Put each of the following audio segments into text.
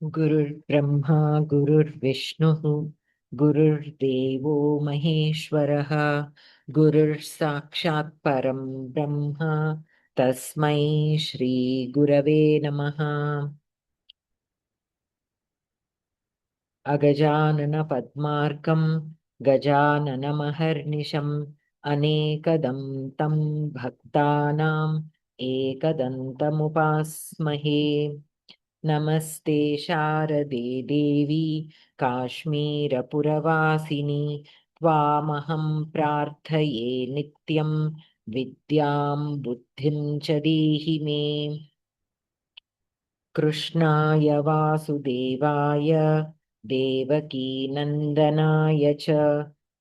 गुरुर्ब्रह्मा गुरुर्विष्णुः गुरुर्देवो महेश्वरः गुरुर्साक्षात् परं ब्रह्म तस्मै श्रीगुरवे नमः। अगजाननपद्मार्कं गजाननमहर्निशम् अनेकदं तं भक्तानाम् एकदन्तमुपास्महे। नमस्ते शारदे देवी काश्मीरपुरवासिनि त्वामहं प्रार्थये नित्यं विद्यां बुद्धिं च देहि मे। कृष्णाय वासुदेवाय देवकीनन्दनाय च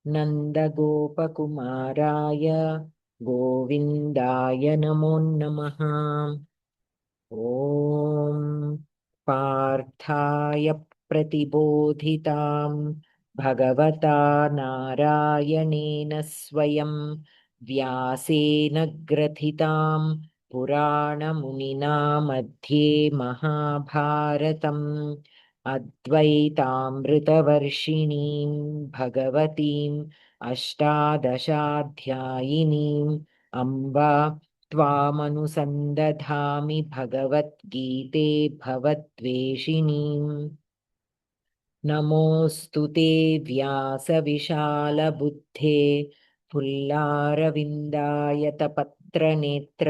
नन्दगोपकुमाराय गोविन्दाय नमो नमः। ॐ पार्थाय प्रतिबोधितां भगवता नारायणेन स्वयं व्यासेन ग्रथितां पुराणमुनिना मध्ये महाभारतम् अद्वैतामृतवर्षिणीं भगवतीम् अष्टादशाध्यायिनीम् अम्बा त्वामनुसन्दधामि भगवद्गीते भवद्वेषिणीम्। नमोऽस्तु ते व्यासविशालबुद्धे फुल्लारविन्दायतपत्रनेत्र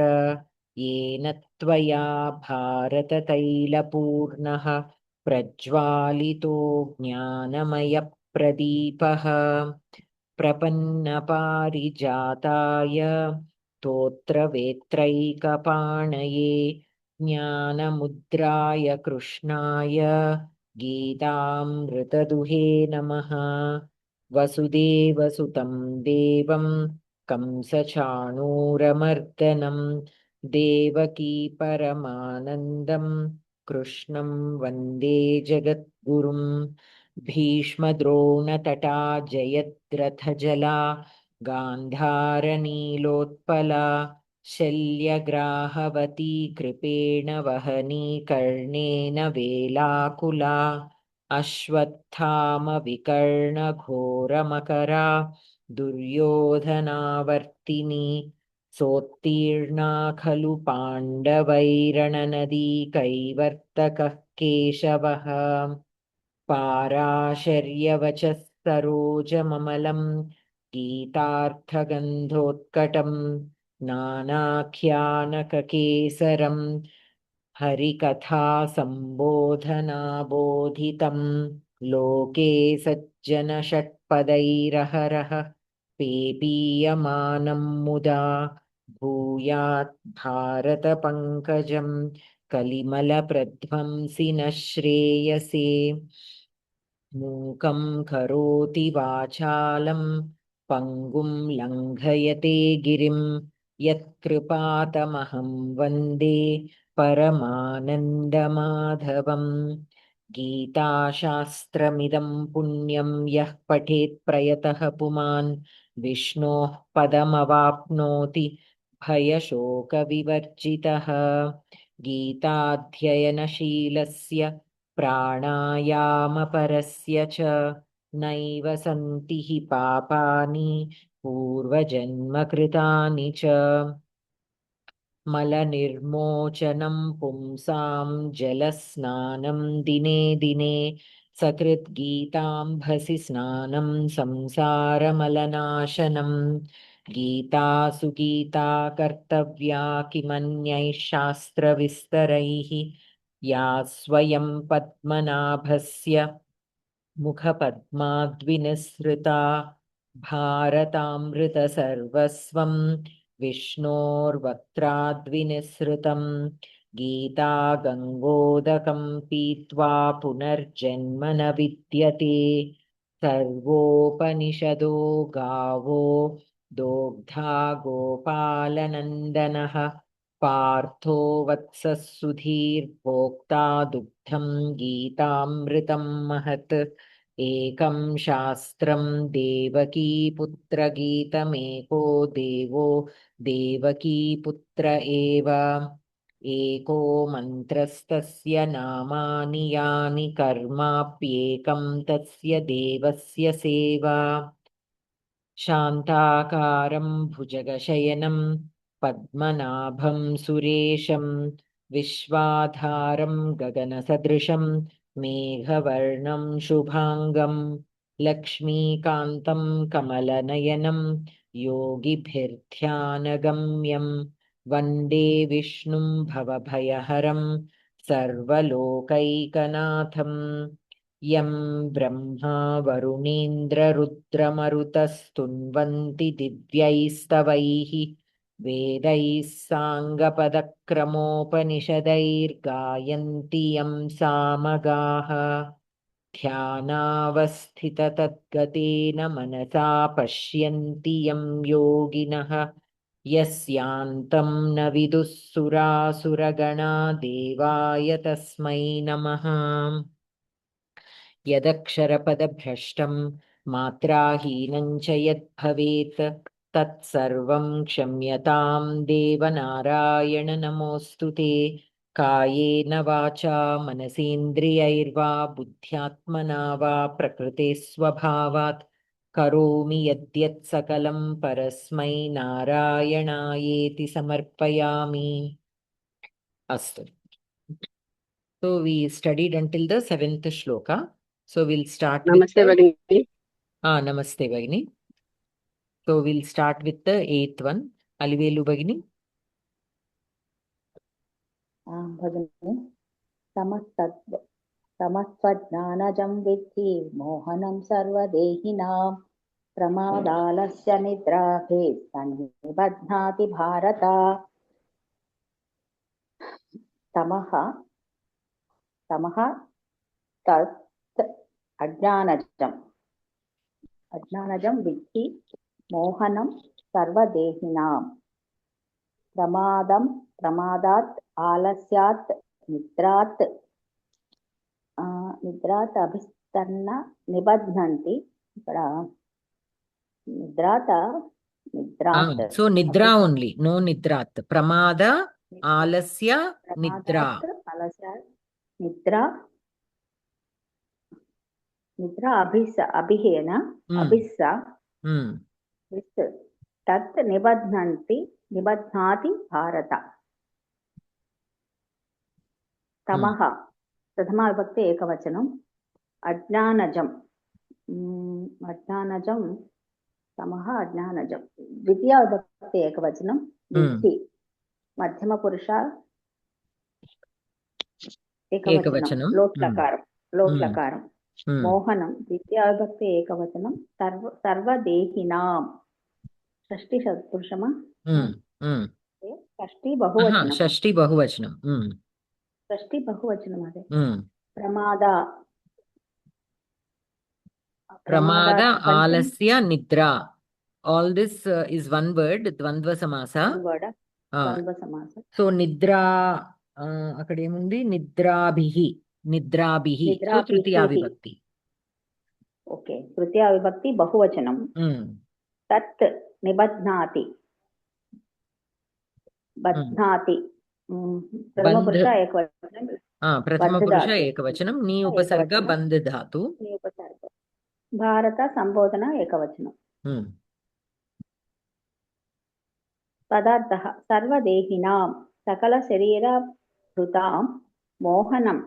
येन त्वया भारततैलपूर्णः प्रज्वालितो ज्ञानमयप्रदीपः। प्रपन्नपारिजाताय स्तोत्रवेत्रैकपाणये ज्ञानमुद्राय कृष्णाय गीतामृतदुहे नमः। वसुदेवसुतं देवं कंसचाणूरमर्दनं देवकी परमानन्दं कृष्णं वन्दे जगद्गुरुं। भीष्मद्रोणतटा जयद्रथजला गान्धारनीलोत्पला शल्यग्राहवती कृपेण वहनी कर्णेन वेलाकुला अश्वत्थामविकर्णघोरमकरा दुर्योधनावर्तिनी सोत्तीर्णा खलु पाण्डवैरणनदी कैवर्तकः केशवः। पाराशर्यवचः सरोजममलं गीतार्थगन्धोत्कटं नानाख्यानककेसरं हरिकथा सम्बोधनाबोधितं लोके सज्जनषट्पदैरहरः पेपीयमानं मुदा भूयात् भारतपङ्कजं कलिमलप्रध्वंसिनः श्रेयसे। मूकं करोति वाचालं पङ्गुं लङ्घयते गिरिं यत्कृपातमहं वन्दे परमानन्दमाधवम्। गीताशास्त्रमिदं पुण्यं यः पठेत् प्रयतः पुमान् विष्णोः पदमवाप्नोति भयशोकविवर्जितः। गीताध्ययनशीलस्य प्राणायामपरस्य च नैव सन्ति हि पापानि पूर्वजन्मकृतानि च। मलनिर्मोचनं पुंसां जलस्नानं दिने दिने सकृद्गीताम्भसि स्नानं संसारमलनाशनं। गीतासु गीता कर्तव्या किमन्यैः शास्त्रविस्तरैः या स्वयं पद्मनाभस्य मुखपद्माद्विनिसृता भारतामृतसर्वस्वं विष्णोर्वक्त्राद्विनिसृतं। गीता गङ्गोदकं पीत्वा पुनर्जन्म न विद्यते। सर्वोपनिषदो गावो दोग्धा गोपालनन्दनः पार्थो वत्सः सुधीर्भोक्ता दुग्धं गीतामृतं महत्। एकं शास्त्रं देवकीपुत्रगीतमेको देवो देवकीपुत्र एव। एको मन्त्रस्तस्य नामानि यानि कर्माप्येकं तस्य देवस्य सेवा शान्ताकारं भुजगशयनं पद्मनाभं सुरेशं विश्वाधारं गगनसदृशं मेघवर्णं शुभाङ्गं लक्ष्मीकान्तं कमलनयनं योगिभिर्ध्यानगम्यं वन्दे विष्णुं भवभयहरं सर्वलोकैकनाथं यं ब्रह्मा वरुणीन्द्ररुद्रमरुतस्तुन्वन्ति दिव्यैस्तवैः वेदैः साङ्गपदक्रमोपनिषदैर्गायन्ति यं सामगाः ध्यानावस्थिततद्गतेन मनसा पश्यन्ति यं योगिनः यस्यान्तं न विदुः सुरासुरगणा देवाय तस्मै नमः यदक्षरपदभ्रष्टं मात्राहीनं च यद्भवेत् तत्सर्वं क्षम्यतां देवनारायण नमोऽस्तु ते कायेन वाचा मनसेन्द्रियैर्वा बुद्ध्यात्मना वा प्रकृते स्वभावात् करोमि यद्यत् सकलं परस्मै नारायणायेति समर्पयामि अस्तु. So we studied until the 7th shloka. So we'll start Namaste, with Bhagini. Namaste Bhagini. So we'll start with the 8th one. Alivelu Bhagini. Bhagini. Samastvajnanajam viddhi mohanam sarvadehinam pramadalasya nidrabhe sannibadhnati bharata tamaha tat ajnanajam viddhi mohanam sarvadehinam pramadat alasyat nidrat abhistanna nibadhnanti nidrat So nidra only, no nidrat. Pramada alasya nidra. alasya nidra abhihena abhissa tat nibadhnati bharata tamaha प्रथमा विभक्ति एकवचनम अज्ञानजम तमः अज्ञानजम द्वितीया विभक्ति एकवचनम विद्धि मध्यम पुरुष एकवचनम लोट्लकारम मोहनम द्वितीया विभक्ति एकवचनम सर्वदेहिनां षष्ठी सत्पुरुषम षष्ठी बहुवचनम षष्ठी बहुवचनम अदे Pramada alasya nidra. All this is one word, dvandva samasa. Dvandva samasa. So nidra akade mundi nidrabhihi. So tritiya vibhakti. Okay, tritiya vibhakti bahuvachanam. Tat nibadhnati. Badhnati. प्रथम पुरुष एकवचनम नी उपसर्ग बंध धातु भारत संबोधन एकवचनम पदार्थः सर्वदेहिनां सकल शरीरभृतां मोहनम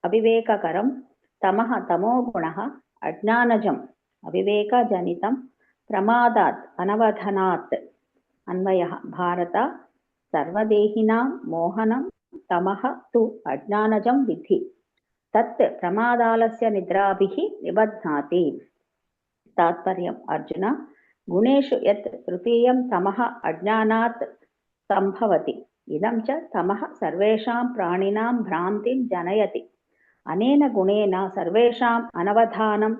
अविवेककरं तमः तमोगुणः अज्ञानजम् अविवेकजनितं प्रमादात् अनवधनात् अन्वयः भारत सर्वदेहिनां मोहनं तमः तु अज्ञानजं विद्धि तत् प्रमादालस्य निद्राभिः निबध्नाति तात्पर्यम् अर्जुन गुणेषु यत् तृतीयं तमः अज्ञानात् सम्भवति इदं च तमः सर्वेषां प्राणिनां भ्रान्तिं जनयति अनेन गुणेन सर्वेषाम् अनवधानं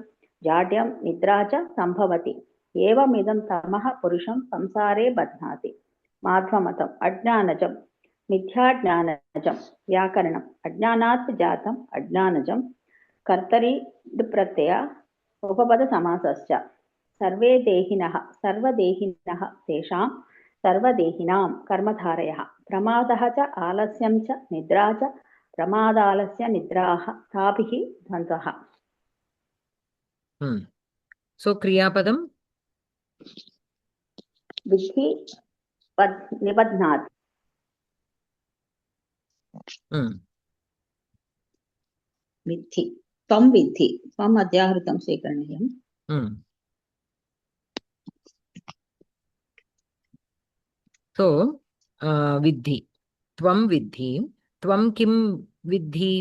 जाड्यं निद्रा च सम्भवति एवमिदं तमः पुरुषं संसारे बध्नाति माध्वमतम् अज्ञानजं मिथ्याज्ञानजं व्याकरणम् अज्ञानात् जातम् अज्ञानजं कर्तरि प्रत्यय उपपदसमासश्च सर्वदेहिनः तेषां सर्वदेहिनां कर्मधारयः प्रमादः च आलस्यं च निद्रा च प्रमादालस्य निद्राः ताभिः द्वन्द्वः. So Kriyapadam? विद्धि निबध्नाति. विद्धि त्वं विद्धि त्वम् अध्याहृतं स्वीकरणीयम्. So viddhi, tvam viddhi, tvam kim viddhi?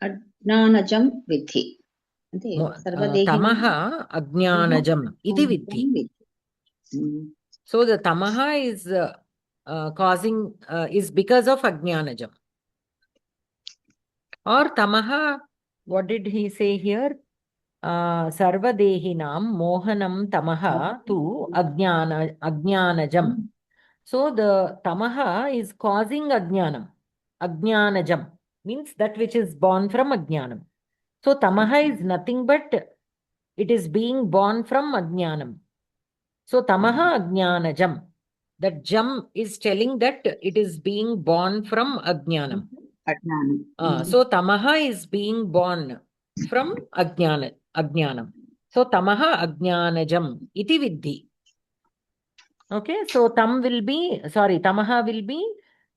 अज्ञानजं विद्धि. Tamaha ajnanajam iti viddhi. So the tamaha is causing, is because of ajnanajam. Or tamaha, what did he say here? Sarvadehinam mohanam tamaha tu ajnanajam. So the tamaha is causing ajnanam. Ajnanajam means that which is born from ajnanam. So tamaha is nothing but it is being born from ajnanam. So tamaha ajnanajam. That jam is telling that it is being born from ajnanam. So tamaha is being born from ajnanam. So tamaha ajnanajam iti viddhi. Okay, so tamaha will be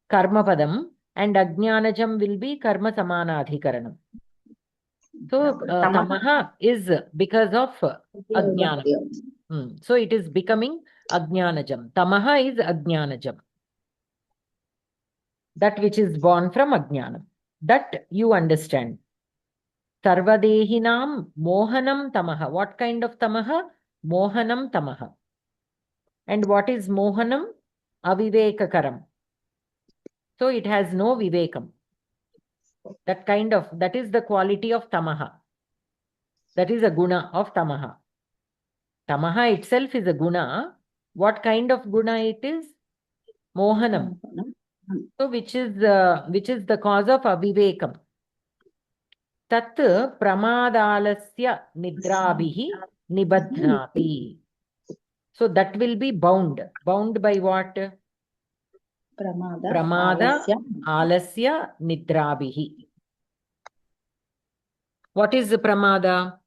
karma padam and ajnanajam will be karma samanadhikaranam. So tamaha is because of ajnanam. So it is becoming ajnanajam. Tamaha is ajnanajam. That which is born from ajnanam. That you understand. Sarvadehinam mohanam tamaha. What kind of tamaha? Mohanam tamaha. And what is mohanam? Avivekakaram. So it has no vivekam. That is the quality of tamaha. That is a guna of tamaha. Tamaha itself is a guna. What kind of guna it is? Mohanam. So which is the cause of avivekam. Tat pramadalasya nidrabhihi nibadhnati. So that will be bound. Bound by what? Pramada alasya nidrabhihi. What is the pramada?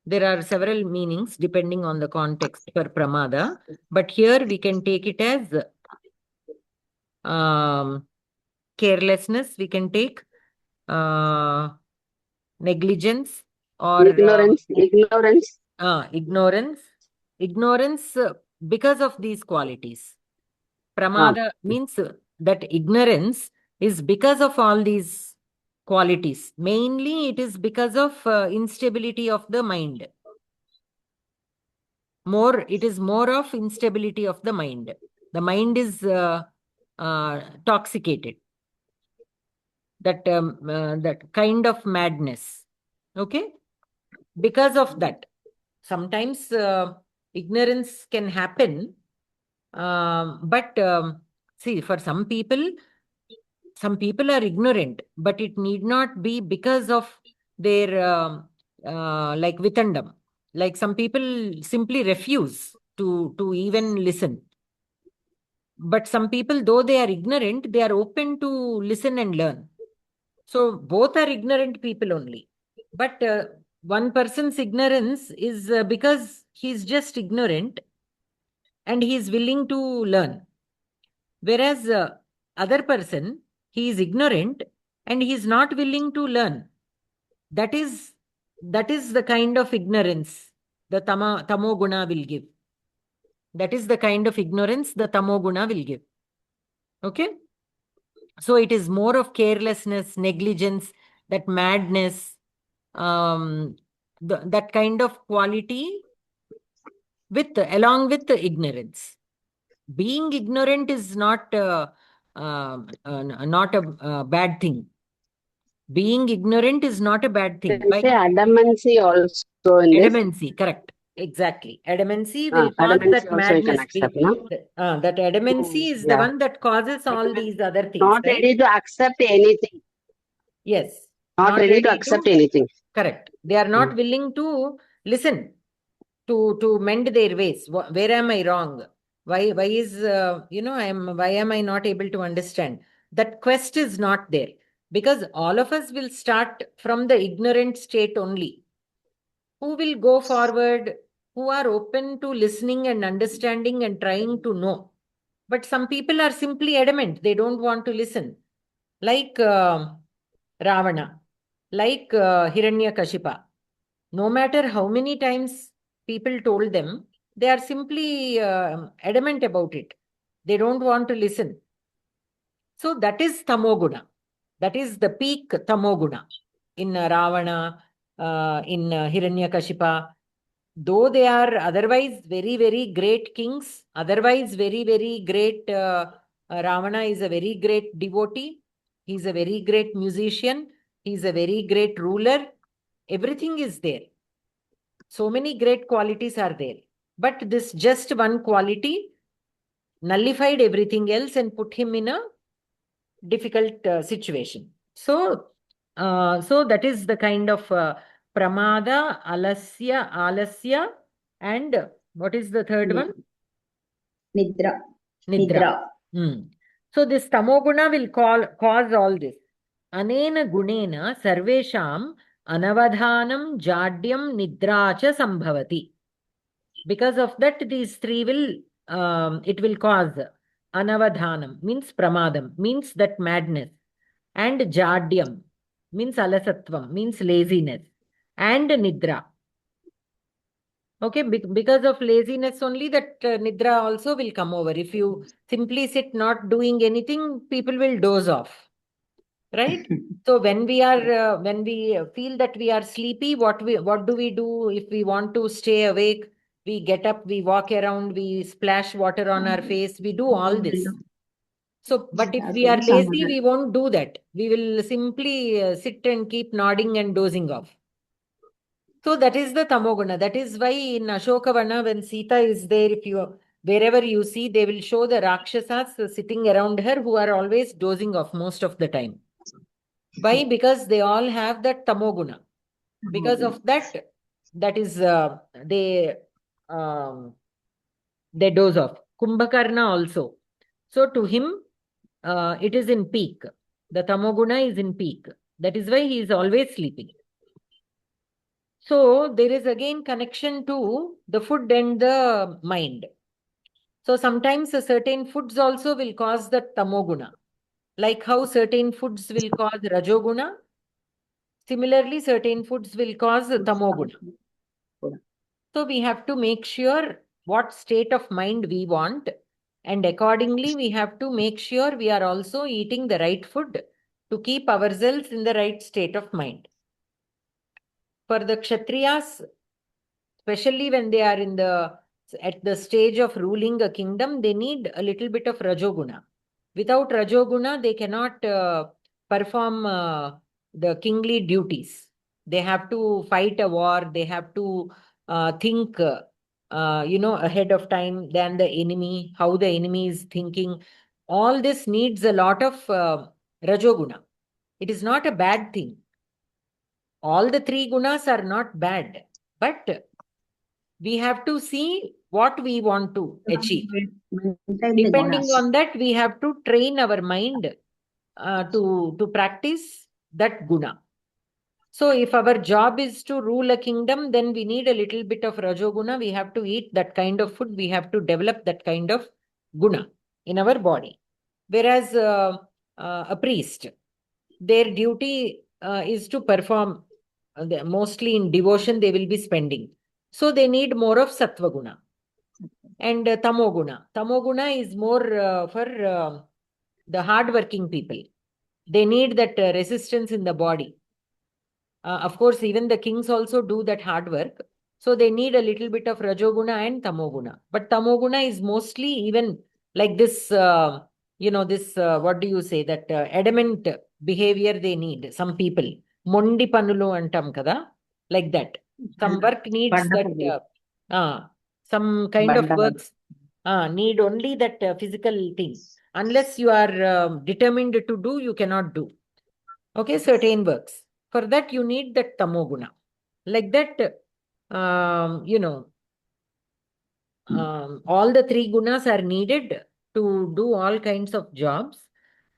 There are several meanings depending on the context for pramada, but here we can take it as carelessness, we can take negligence or ignorance. Ignorance because of these qualities. Pramada means that ignorance is because of all these qualities. Mainly it is because of instability of the mind. It is more of instability of the mind. The mind is toxicated. That kind of madness. Okay? Because of that. Sometimes ignorance can happen. But see, for some people are ignorant, but it need not be because of their like vitandam. Like some people simply refuse to even listen. But some people, though they are ignorant, they are open to listen and learn. So both are ignorant people only. But one person's ignorance is because he's just ignorant and he is willing to learn. Whereas other person, he is ignorant and he is not willing to learn. That is the kind of ignorance the tamo guna will give. That is the kind of ignorance the tamo guna will give. Okay? So it is more of carelessness, negligence, that madness, that kind of quality along with the ignorance. Being ignorant is not a bad thing. Being ignorant is not a bad thing. Say adamancy also in this. Adamancy, correct. Exactly. Adamancy will cause that madness. That adamancy is the one that causes all these other things. Not ready to accept anything. Yes. Not ready to accept anything. Correct. They are not willing to listen. to mend their ways. Where am I wrong? Why is why am I not able to understand? That quest is not there, because all of us will start from the ignorant state only. Who will go forward, who are open to listening and understanding and trying to know. But some people are simply adamant, they don't want to listen. Like Ravana, like Hiranyakashipa. No matter how many times people told them, they are simply adamant about it. They don't want to listen. So that is tamoguna. That is the peak tamoguna in Ravana, in Hiranyakashipa. Though they are otherwise very, very great kings, otherwise very, very great, Ravana is a very great devotee. He's a very great musician. He's a very great ruler. Everything is there. So many great qualities are there. But this just one quality nullified everything else and put him in a difficult situation. So that is the kind of pramada, alasya, and what is the third one? Nidra. Nidra. So this tamoguna will cause all this. Anena gunena sarvesham anavadhanam jadyam nidra cha sambhavati. Because of that, these three will, it will cause anavadhanam, means pramadam, means that madness, and jadyam, means alasatvam, means laziness, and nidra. Okay, because of laziness only, that nidra also will come over. If you simply sit not doing anything, people will doze off. Right? So when we are when we feel that we are sleepy, what do we do? If we want to stay awake, we get up, we walk around, we splash water on our face, we do all this. So, but if we are lazy, we won't do that. We will simply sit and keep nodding and dozing off. So that is the tamoguna. That is why in Ashokavana, when Sita is there, wherever you see, they will show the Rakshasas sitting around her who are always dozing off most of the time. Why? Because they all have that tamoguna. Because of that, that is they doze off. Kumbhakarna also. So to him, it is in peak. The tamoguna is in peak. That is why he is always sleeping. So there is again connection to the food and the mind. So sometimes certain foods also will cause the tamoguna. Like how certain foods will cause rajoguna. Similarly, certain foods will cause tamoguna. So we have to make sure what state of mind we want, and accordingly we have to make sure we are also eating the right food to keep ourselves in the right state of mind. For the Kshatriyas, especially when they are at the stage of ruling a kingdom, they need a little bit of rajoguna. Without rajoguna, they cannot perform the kingly duties. They have to fight a war. They have to think, ahead of time than the enemy, how the enemy is thinking. All this needs a lot of rajoguna. It is not a bad thing. All the three gunas are not bad, but we have to see what we want to achieve. Depending on that, we have to train our mind to practice that guna. So if our job is to rule a kingdom, then we need a little bit of rajoguna. We have to eat that kind of food. We have to develop that kind of guna in our body. Whereas a priest, their duty is to perform, mostly in devotion they will be spending. So they need more of sattva guna. And tamoguna. Tamoguna is more for the hardworking people. They need that resistance in the body. Of course, even the kings also do that hard work. So they need a little bit of rajoguna and tamoguna. But tamoguna is mostly even like this, what do you say, that adamant behavior they need, some people. Mondi panulu antam kada, like that. Some work needs that, some kind of works need only that physical thing. Unless you are determined to do, you cannot do. Okay, certain works. For that, you need that tamoguna. Like that, all the three gunas are needed to do all kinds of jobs.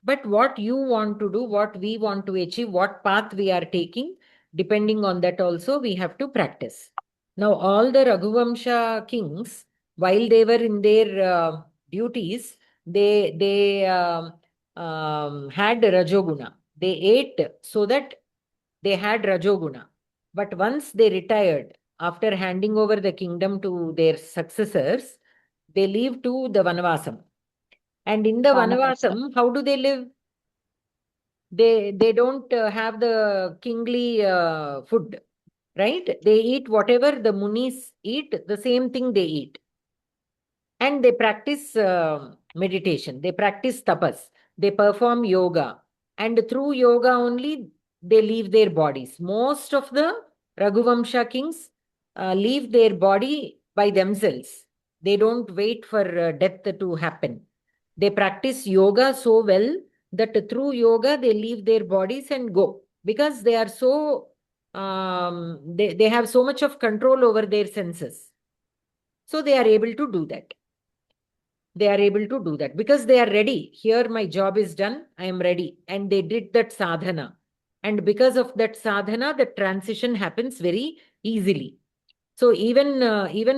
But what you want to do, what we want to achieve, what path we are taking, depending on that also, we have to practice. Now, all the Raghuvamsha kings, while they were in their duties, they had Rajoguna. They ate so that they had Rajoguna. But once they retired, after handing over the kingdom to their successors, they leave to the Vanavasam. And in the Vanavasam, how do they live? They don't have the kingly food, right? They eat whatever the munis eat, the same thing they eat. And they practice meditation, they practice tapas, they perform yoga. And through yoga only, they leave their bodies. Most of the Raghuvamsha kings leave their body by themselves. They don't wait for death to happen. They practice yoga so well that through yoga, they leave their bodies and go. Because they are so, they have so much of control over their senses. So they are able to do that. They are able to do that because they are ready. Here, my job is done. I am ready. And they did that sadhana. And because of that sadhana, the transition happens very easily. So even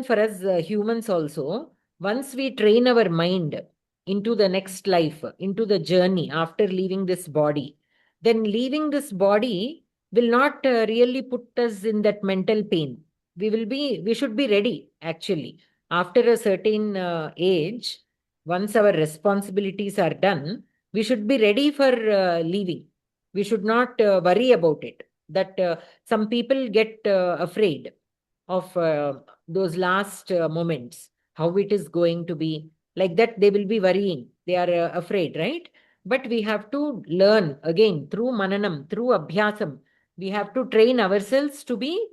for us humans also, once we train our mind into the next life, into the journey after leaving this body, then leaving this body will not really put us in that mental pain. We should be ready actually. After a certain age, once our responsibilities are done, we should be ready for leaving. We should not worry about it. That some people get afraid of those last moments, how it is going to be. Like that, they will be worrying. They are afraid, right? But we have to learn again through mananam, through abhyasam. We have to train ourselves to be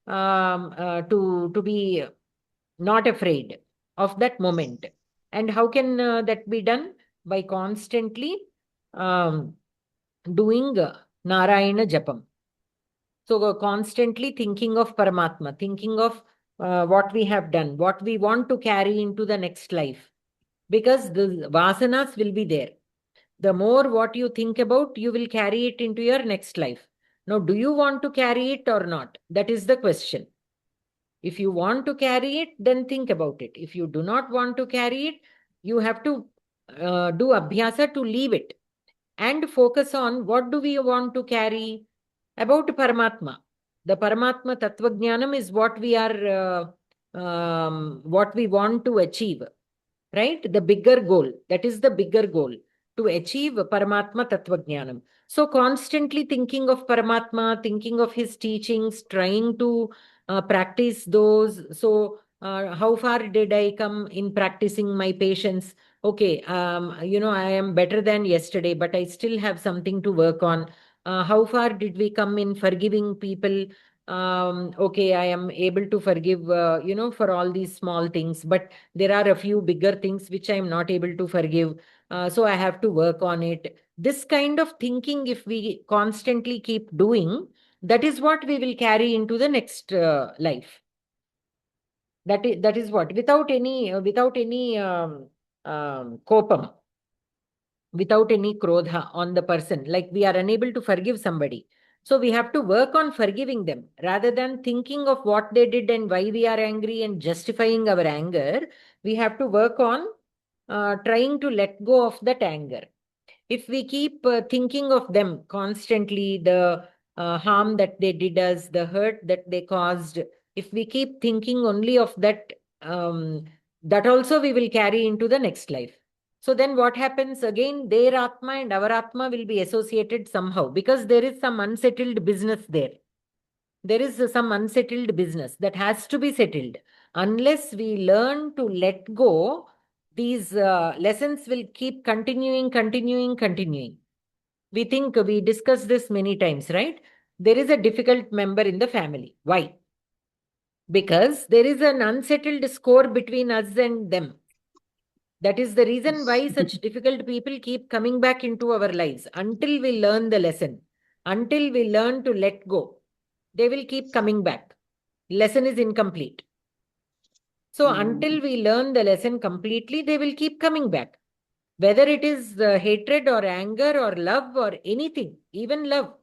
to be not afraid of that moment. And how can that be done? By constantly um, doing Narayana Japam. So constantly thinking of Paramatma, thinking of what we have done, what we want to carry into the next life. Because the vasanas will be there. The more what you think about, you will carry it into your next life. Now, do you want to carry it or not? That is the question. If you want to carry it, then think about it. If you do not want to carry it, you have to do abhyasa to leave it and focus on what do we want to carry about Paramatma. The Paramatma Tattvajnanam is what we are, what we want to achieve, right? The bigger goal. That is the bigger goal, to achieve Paramatma Tattvajnanam. So constantly thinking of Paramatma, thinking of his teachings, trying to practice those. So how far did I come in practicing my patience? Okay, I am better than yesterday, but I still have something to work on. How far did we come in forgiving people? Okay, I am able to forgive, for all these small things, but there are a few bigger things which I am not able to forgive. So I have to work on it. This kind of thinking, if we constantly keep doing, that is what we will carry into the next life. That is what, without any kopam, without any krodha on the person, like we are unable to forgive somebody. So we have to work on forgiving them rather than thinking of what they did and why we are angry and justifying our anger. We have to work on trying to let go of that anger. If we keep thinking of them constantly, the harm that they did us, the hurt that they caused, if we keep thinking only of that, that also we will carry into the next life. So then what happens again? Their Atma and our Atma will be associated somehow because there is some unsettled business there. There is some unsettled business that has to be settled. Unless we learn to let go, these lessons will keep continuing. We think we discussed this many times, right? There is a difficult member in the family. Why? Because there is an unsettled score between us and them. That is the reason why such difficult people keep coming back into our lives. Until we learn the lesson, until we learn to let go, they will keep coming back. Lesson is incomplete. So until we learn the lesson completely, they will keep coming back. Whether it is hatred or anger or love or anything, even love.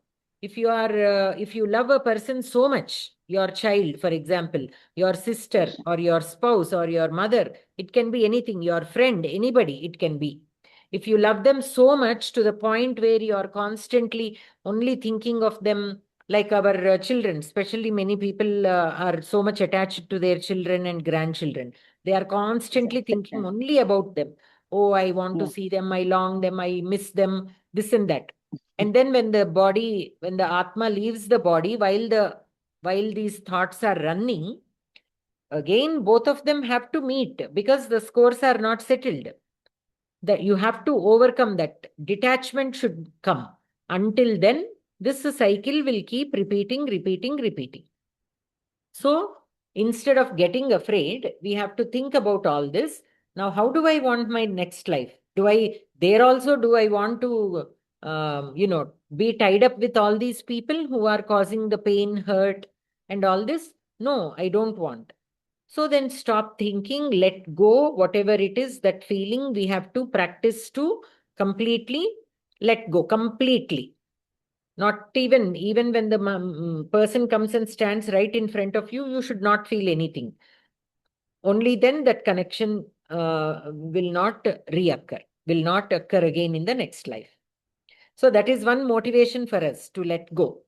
If you love a person so much, your child, for example, your sister or your spouse or your mother, it can be anything, your friend, anybody, it can be. If you love them so much to the point where you are constantly only thinking of them, like our children, especially many people are so much attached to their children and grandchildren. They are constantly thinking only about them. Oh, I want to see them, I long them, I miss them, this and that. And then when the Atma leaves the body, while these thoughts are running, again, both of them have to meet because the scores are not settled. That you have to overcome that. Detachment should come. Until then, this cycle will keep repeating, repeating, repeating. So instead of getting afraid, we have to think about all this. Now, how do I want my next life? Do I want to, be tied up with all these people who are causing the pain, hurt, and all this? No, I don't want. So then stop thinking, let go, whatever it is, that feeling we have to practice to completely let go, completely. Not even when the person comes and stands right in front of you, you should not feel anything. Only then that connection will not reoccur, will not occur again in the next life. So that is one motivation for us to let go.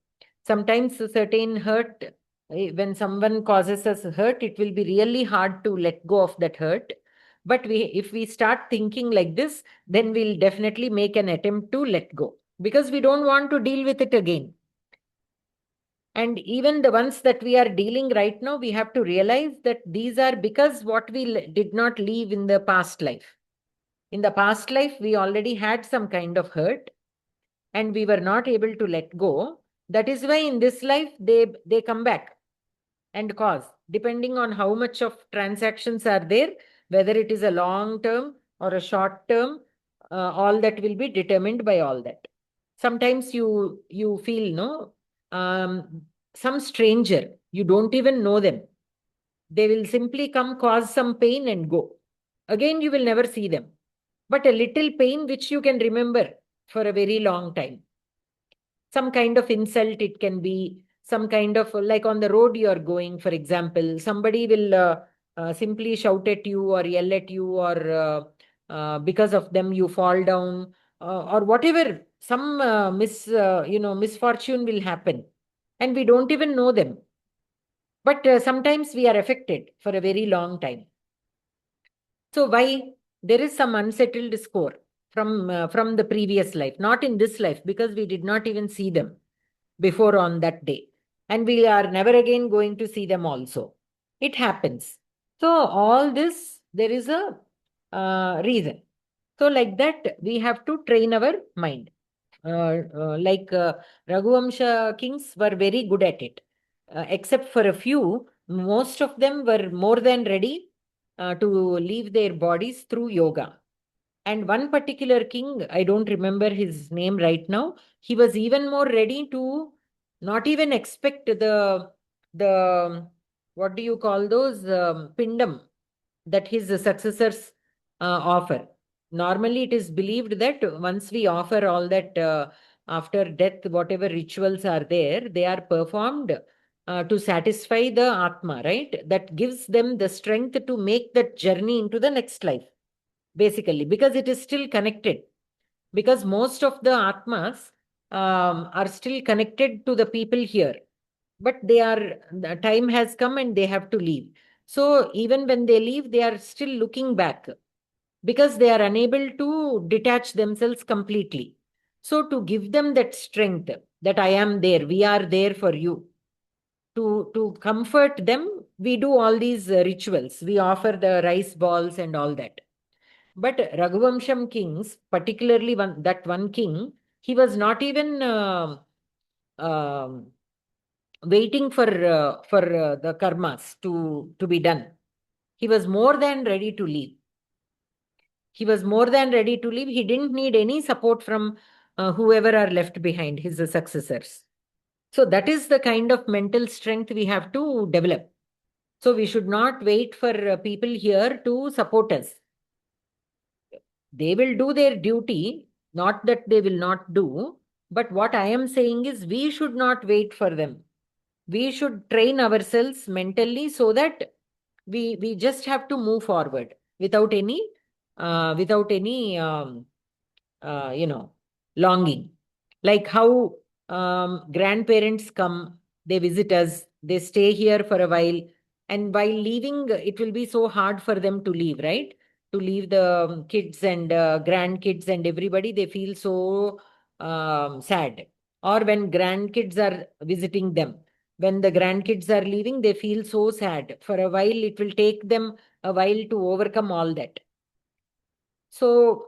Sometimes a certain hurt, when someone causes us hurt, it will be really hard to let go of that hurt. But if we start thinking like this, then we'll definitely make an attempt to let go because we don't want to deal with it again. And even the ones that we are dealing right now, we have to realize that these are because what we did not leave in the past life. In the past life, we already had some kind of hurt and we were not able to let go. That is why in this life, they come back and cause, depending on how much of transactions are there, whether it is a long term or a short term, all that will be determined by all that. Sometimes you feel, no, some stranger, you don't even know them. They will simply come, cause some pain and go. Again, you will never see them. But a little pain which you can remember for a very long time. Some kind of insult, it can be some kind of, like on the road you are going, for example, somebody will simply shout at you or yell at you, or because of them you fall down, or whatever, some misfortune will happen and we don't even know them. But sometimes we are affected for a very long time. So why? There is some unsettled score from the previous life, not in this life, because we did not even see them before on that day. And we are never again going to see them also. It happens. So all this, there is a reason. So like that, we have to train our mind. Raghuvamsha kings were very good at it. Except for a few, most of them were more than ready to leave their bodies through yoga. And one particular king, I don't remember his name right now, he was even more ready to not even expect the what do you call those, pindam that his successors offer. Normally, it is believed that once we offer all that after death, whatever rituals are there, they are performed to satisfy the Atma, right? That gives them the strength to make that journey into the next life, basically, because it is still connected. Because most of the Atmas are still connected to the people here, but the time has come and they have to leave. So even when they leave, they are still looking back because they are unable to detach themselves completely. So to give them that strength that I am there, we are there for you, to comfort them, we do all these rituals. We offer the rice balls and all that. But Raghuvamsham kings, particularly that one king, he was not even um waiting for the karmas to be done. He was more than ready to leave. He was more than ready to leave. He didn't need any support from whoever are left behind, his successors. So that is the kind of mental strength we have to develop. So we should not wait for people here to support us. They will do their duty, not that they will not do. But what I am saying is we should not wait for them. We should train ourselves mentally so that we just have to move forward without any longing. Like how grandparents come, they visit us, they stay here for a while, and while leaving, it will be so hard for them to leave, right? To leave the kids and grandkids and everybody, they feel so sad. Or when grandkids are visiting them, when the grandkids are leaving, they feel so sad. For a while, it will take them a while to overcome all that. So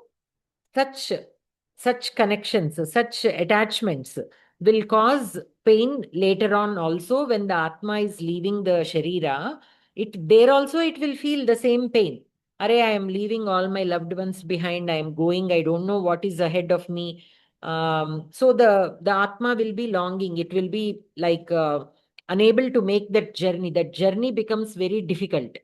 such connections, such attachments will cause pain later on also when the Atma is leaving the Sharira. There also it will feel the same pain. Are, I am leaving all my loved ones behind. I am going. I don't know what is ahead of me. So the Atma will be longing. It will be like unable to make that journey. That journey becomes very difficult.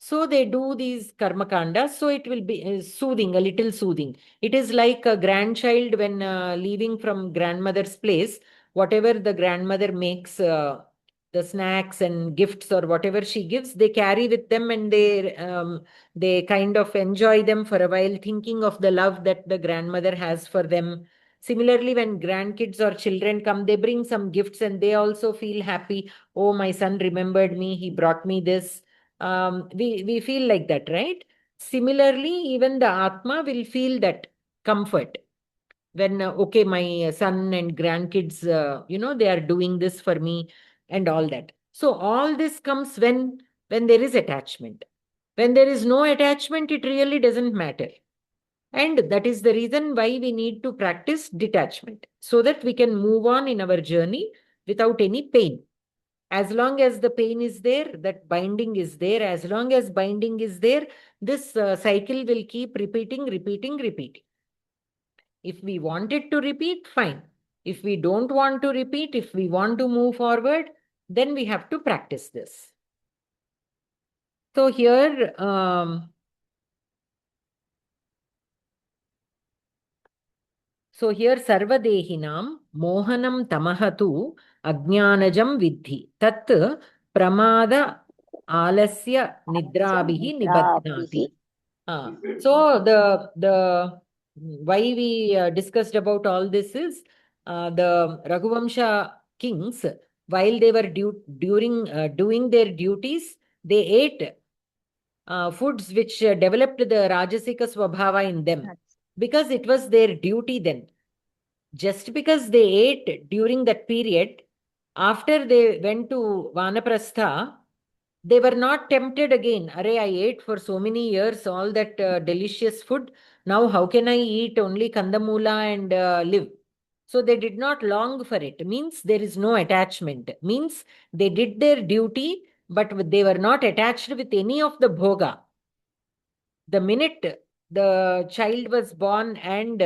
So they do these karma kandas, so it will be soothing, a little soothing. It is like a grandchild when leaving from grandmother's place, whatever the grandmother makes, the snacks and gifts or whatever she gives, they carry with them and they kind of enjoy them for a while, thinking of the love that the grandmother has for them. Similarly, when grandkids or children come, they bring some gifts and they also feel happy. Oh, my son remembered me. He brought me this. We feel like that, right? Similarly, even the Atma will feel that comfort when, okay, my son and grandkids, they are doing this for me and all that. So all this comes when there is attachment. When there is no attachment, it really doesn't matter. And that is the reason why we need to practice detachment so that we can move on in our journey without any pain. As long as the pain is there, that binding is there. As long as binding is there, this cycle will keep repeating, repeating, repeating. If we want it to repeat, fine. If we don't want to repeat, if we want to move forward, then we have to practice this. So here, sarvadehinam mohanam tamahatu ajnanajam vidhi. Tat pramada alasya nidrabihi nibadnati. So the why we discussed about all this is the Raghuvamsha kings, while they were doing their duties, they ate foods which developed the Rajasika Swabhava in them because it was their duty then. Just because they ate during that period, after they went to Vanaprastha, they were not tempted again. Array, I ate for so many years all that delicious food. Now, how can I eat only kandamula and live? So they did not long for it. Means there is no attachment. Means they did their duty, but they were not attached with any of the bhoga. The minute the child was born and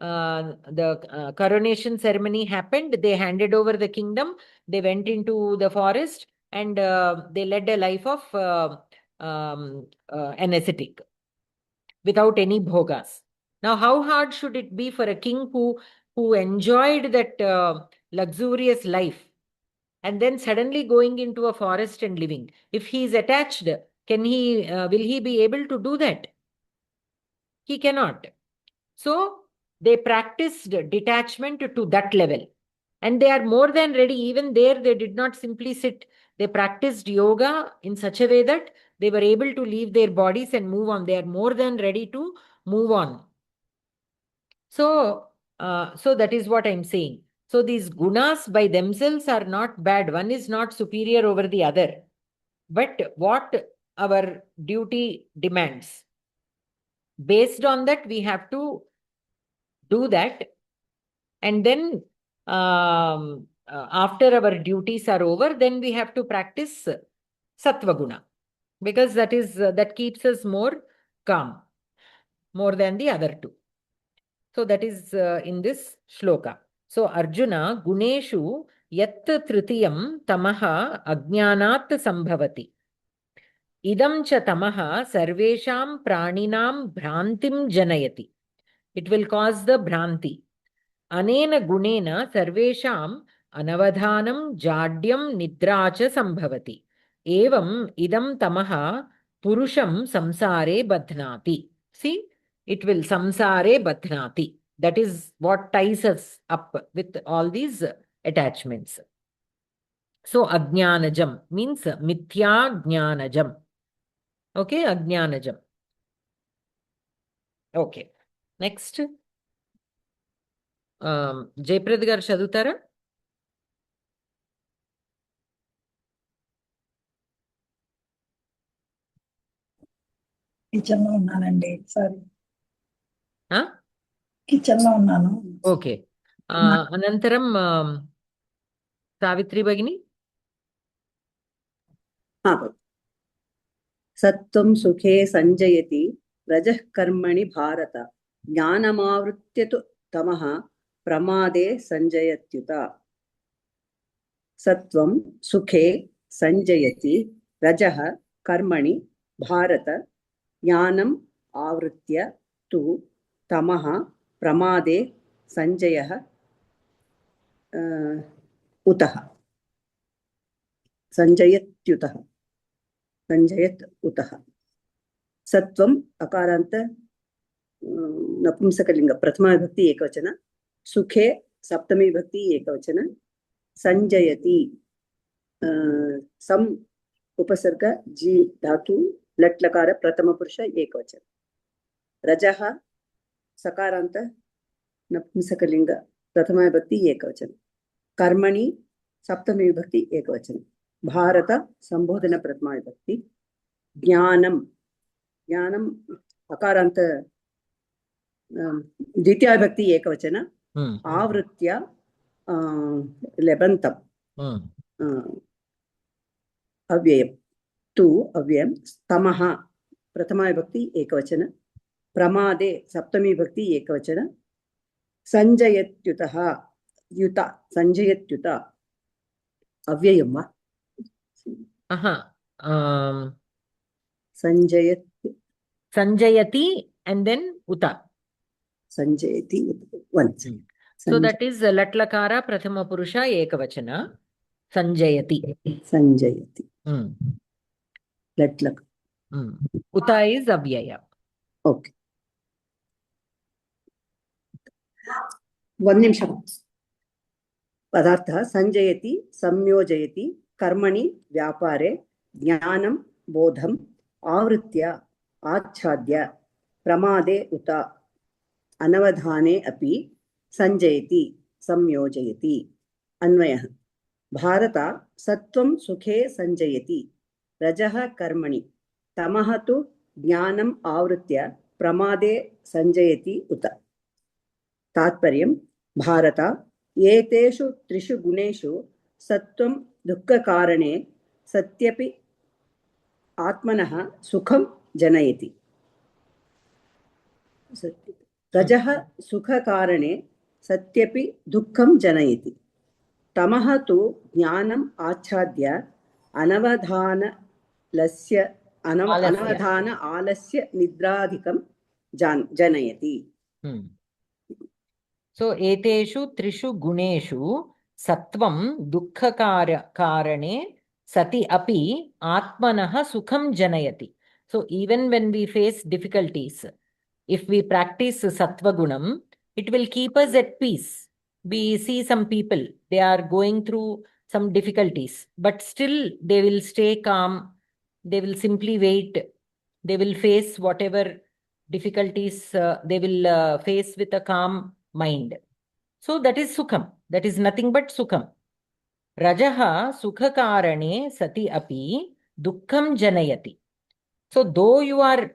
the coronation ceremony happened, they handed over the kingdom. They went into the forest and they led a life of an ascetic without any bhogas. Now, how hard should it be for a king who enjoyed that luxurious life and then suddenly going into a forest and living? If he is attached, will he be able to do that? He cannot. So they practiced detachment to that level. And they are more than ready. Even there, they did not simply sit. They practiced yoga in such a way that they were able to leave their bodies and move on. They are more than ready to move on. So that is what I'm saying. So these gunas by themselves are not bad. One is not superior over the other. But what our duty demands. Based on that, we have to do that. And then after our duties are over, then we have to practice sattva guna, because that keeps us more calm, more than the other two. So that is in this shloka. So Arjuna, guneshu yat tritiyam tamaha ajnanat sambhavati. idam cha tamaha sarvesham praninam bhrantim janayati. It will cause the bhranti. Anena gunena sarvesham anavadhanam jadyam nidra cha sambhavati. Evam idam tamaha purusham samsare badhnati. See, it will samsare badhnati. That is what ties us up with all these attachments. So, ajnanajam means mithya jnanajam. Okay, ajnanajam. Okay. Next. Jayaprad garu చదువుతారా? Kitchen లో ఉన్నానండి. Sorry, ఆ? Kitchen లో ఉన్నాను. Okay. అనంతరం సావిత్రి భగిని. సత్వం సుఖే సంజయతి రజః కర్మణి భారత జ్ఞానమావృత్య తు తమః ప్రమాదే సంజయత్యుత. సత్వం సుఖే సంజయతి రజః కర్మణి భారత జ్ఞానం ఆవృత్య తు తమః ప్రమాదే సంజయః ఉతః సంజయత్యుతః సంజయత్ ఉతః. సత్వం అకారాంత నపుంసకలింగ ప్రథమా విభక్తి ఏకవచన, సుఖే సప్తమి విభక్తి ఏకవచన, సంజయతి సం ఉపసర్గ జీ ధాతు లట్లకార ప్రథమ పురుష ఏకవచన, రజః సకారాంత నపుంసకలింగ ప్రథమా విభక్తి ఏకవచన, కర్మణి సప్తమి విభక్తి ఏకవచన, భారత సంబోధన ప్రథమా విభక్తి, జ్ఞానం జ్ఞానం అకారాంత ద్వితీయ విభక్తి ఏకవచన, ఆవృత్య లెబంతం అవ్యయం తు అవ్యయం, తమః ప్రథమా విభక్తి ఏకవచన, ప్రమాదే సప్తమి విభక్తి ఏకవచన, సంజయత్యుతః యుత సంజయత్యుత అవ్యయం వా సంజయతి and then uta. సంజయతి one. So that is latlakara prathama purusha ekavachana sanjayati. సంజయతి లట్లక. Uta is avyaya. Okay, ಒಂದು ನಿಮಿಷ. పదార్థ సంజయతి సంయోజయతి కర్మణి వ్యాపారే జ్ఞానం బోధం ఆవృత్య ఆచ్ఛాద్య ప్రమాదే ఉత అనవధానే అపి సంజయతి సంయోజయతి. అన్వయః భారత సత్వం సుఖే సంజయతి రజః కర్మణి తమః తు జ్ఞానం ఆవృత్య ప్రమాదే సంజయతి ఉత. తాత్పర్యం భారత ఏతేషు త్రిషు గుణేషు సత్వం దుఃఖకారణే సత్యపి ఆత్మనః సుఖం జనయతి. రజః సుఖకారణే సత్యపి దుఃఖం జనయతి. తమః తు జ్ఞానం ఆచ్ఛాద్య అనవధాన ఆలస్య నిద్రాధికం జనయతి. So eteshu trishu guneshu sattvam dukkhakarane sati api atmanah sukham janayati. So even when we face difficulties, if we practice sattva gunam, it will keep us at peace. We see some people, they are going through some difficulties, but still they will stay calm. They will simply wait. They will face whatever difficulties they will face with a calm mind. So that is sukham. That is nothing but sukham. Rajaha sukhakarane sati api dukkham janayati. So though you are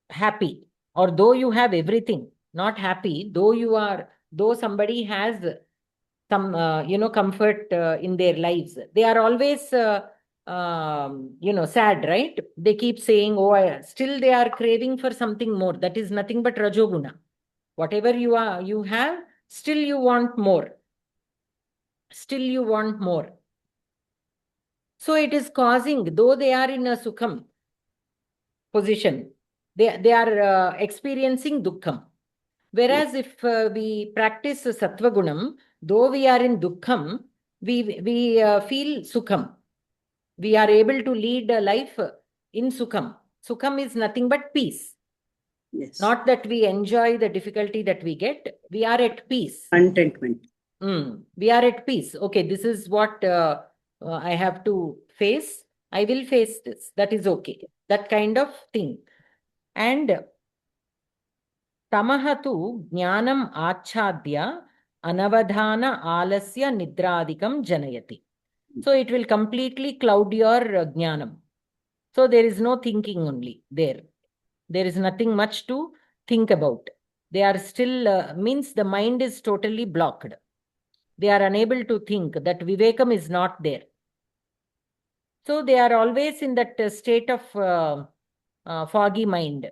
happy, or though you have everything, not happy, though somebody has some comfort in their lives, they are always sad, right? They keep saying, still they are craving for something more. That is nothing but rajoguna. Whatever you have, still you want more. Still you want more. So it is causing, though they are in a sukham position, they are experiencing dukkham. Whereas if we practice sattva gunam, though we are in dukkham, we feel sukham. We are able to lead a life in sukham. Sukham is nothing but peace. Yes. Not that we enjoy the difficulty that we get. We are at peace. Contentment. We are at peace. Okay, this is what I have to face. I will face this. That is okay. That kind of thing. And tamah tu jnanam achadya anavadhana alasya nidradikam janayati. So it will completely cloud your jnanam. So there is no thinking only there. There is nothing much to think about. They are still, means the mind is totally blocked. They are unable to think. That vivekam is not there. So they are always in that state of foggy mind.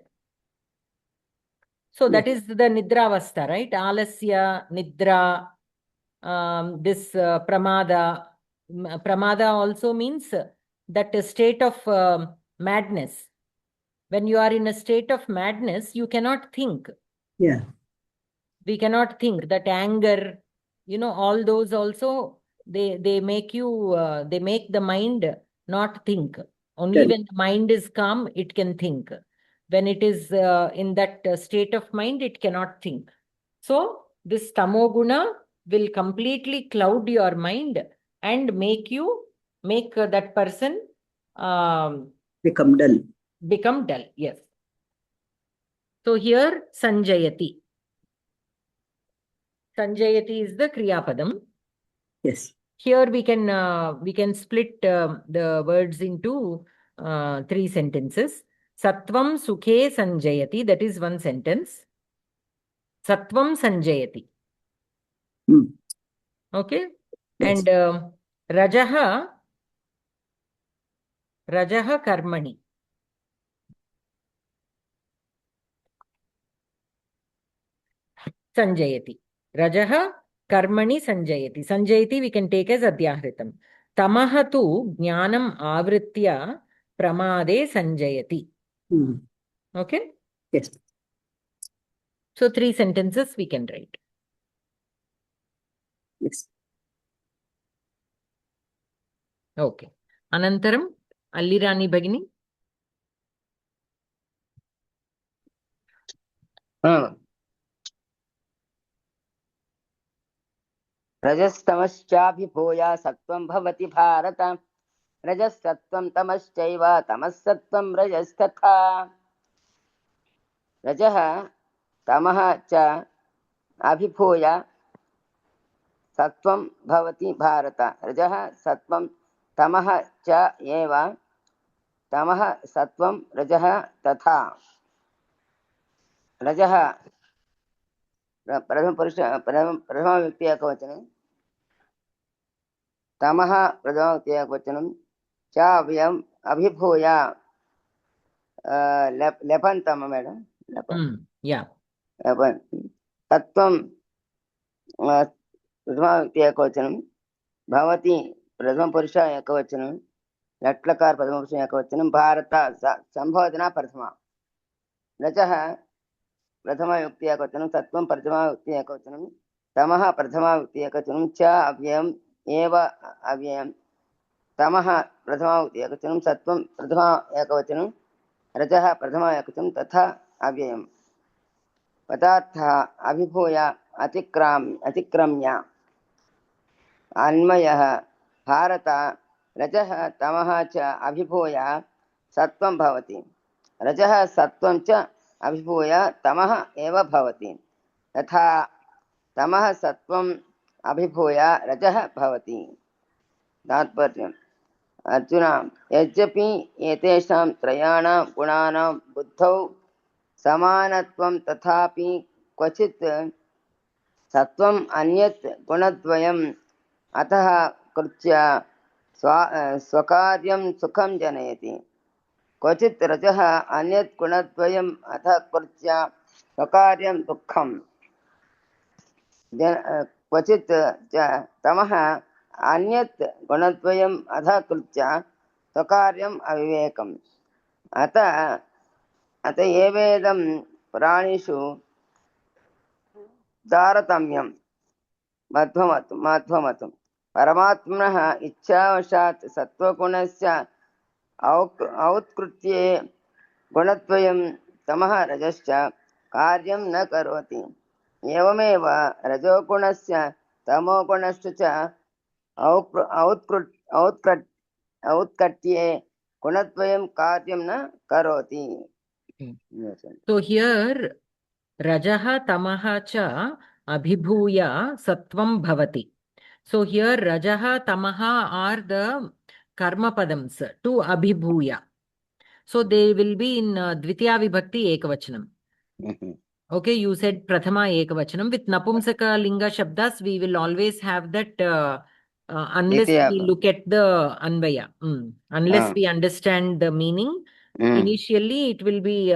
So that is the nidravastha, right? Alasya, nidra, this pramada. Pramada also means that state of madness. When you are in a state of madness, you cannot think. Yeah. We cannot think. That anger, all those also, they make you, they make the mind not think. Only when the mind is calm, it can think. When it is in that state of mind, it cannot think. So this tamoguna will completely cloud your mind and make that person become dull. Become dull, yes. So here sanjayati. Sanjayati is the kriya padam. Yes. Here we can split the words into 3 sentences. Sattvam sukhe sanjayati, that is one sentence. Sattvam sanjayati. Okay. Yes. And rajaha karmani. Sanjayati. Rajaha karmani sanjayati. Sanjayati we can take as adhyahritam. Tamaha tu jnanam avritya pramade sanjayati. Okay? Yes. So 3 sentences we can write. Yes. Okay. Anantaram, Allirani Bhagini. रजस्तमश्चाभिभूय सत्त्वं भवति भारत रजसत्त्वं तमश्चैव तमस्सत्त्वं रजस्तथा रजः तमः च अभिभूय सत्त्वं भवति भारत रजः सत्त्वं तमः च एव तमः सत्त्वं रजः तथा रजः प्रथमविभक्ति एकवचनं तमः प्रथमविभक्ति एकवचनं च अव्ययम् अभिभूय लेपन्तम मैडम लेपन तत्त्वं प्रथमविभक्ति एकवचनं भवति प्रथमपुरुष एकवचनं लट्लकार प्रथमपुरुष एकवचनं भारत संबोधना प्रथमा रजः प्रथमविभक्ति एकवचनं सत्त्वं प्रथमविभक्ति एकवचनं तमः प्रथमविभक्ति एकवचनं च अव्ययम् एव अव्ययं तमः प्रथमविभक्ति एकवचनं सत्त्वं प्रथमा एकवचनं रजः प्रथमा एकवचनं तथा अव्ययम् पदार्थः अभिभूय अतिक्रम्य अन्वयः भारत रजः तमः च अभिभूय सत्त्वं भवति रजः सत्त्वं च अभिभूय तमः एव भवति तथा तमः सत्त्वम् अभिभूय रजः भवति तात्पर्यम् अर्जुन यद्यपि एतेषां त्रयाणां गुणानां बुद्धौ समानत्वं तथापि क्वचित् सत्त्वम् अन्यत् गुणद्वयम् अतः कृत्य स्वकार्यं सुखं जनयति क्वचित् रजः अन्यत् गुणद्वयम् अतः कृत्य स्वकार्यं दुःखं क्वचित् च तमः अन्यत् गुणद्वयम् अधकृत्य स्वकार्यम् अविवेकम् अत एवेदं प्राणिषु तारतम्यं मध्वमतुं परमात्मनः इच्छावशात् सत्त्वगुणस्य औत्कृत्ये गुणद्वयं तमः रजश्च कार्यं न करोति। एवमेव रजोगुणस्य तमोगुणश्च औत्कट्ये गुणद्वयं कार्यं न करोति. So here Rajaha Tamaha cha Abhibhuya Sattvam Bhavati. So here Rajaha Tamaha are the karma padams to Abhibhuya. So they will be in Dvitiya Vibhakti Ekavachanam. Okay, you said Prathama Ekavachanam. With Napumsaka Linga Shabdas, we will always have that unless we look at the Anvaya. Unless we understand the meaning, initially it will be,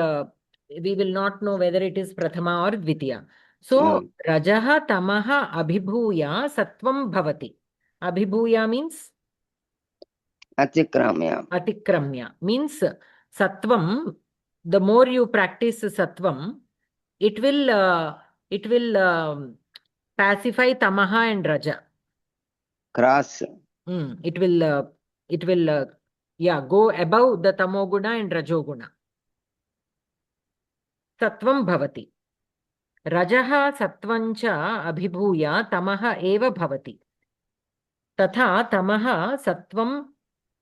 we will not know whether it is Prathama or Dvitiya. So, Rajaha Tamaha Abhibhuya Sattvam Bhavati. Abhibhuya means? Atikramya. Atikramya means Sattvam. The more you practice Sattvam, it will pacify Tamaha and Raja. Cross. It will go above the Tamoguna and Rajoguna. Sattvam bhavati. Rajaha sattvancha abhibhuya tamaha eva bhavati. Tatha tamaha sattvam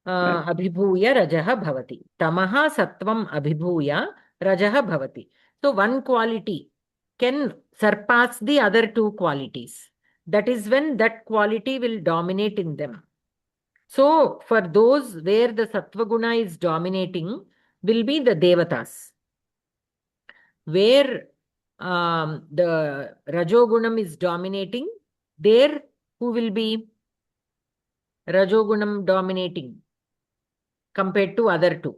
abhibhuya rajaha bhavati. Tamaha sattvam abhibhuya rajaha bhavati. So one quality can surpass the other two qualities. That is when that quality will dominate in them. So for those where the sattva guna is dominating will be the devatas. Where the rajogunam is dominating, there who will be rajogunam dominating compared to other two?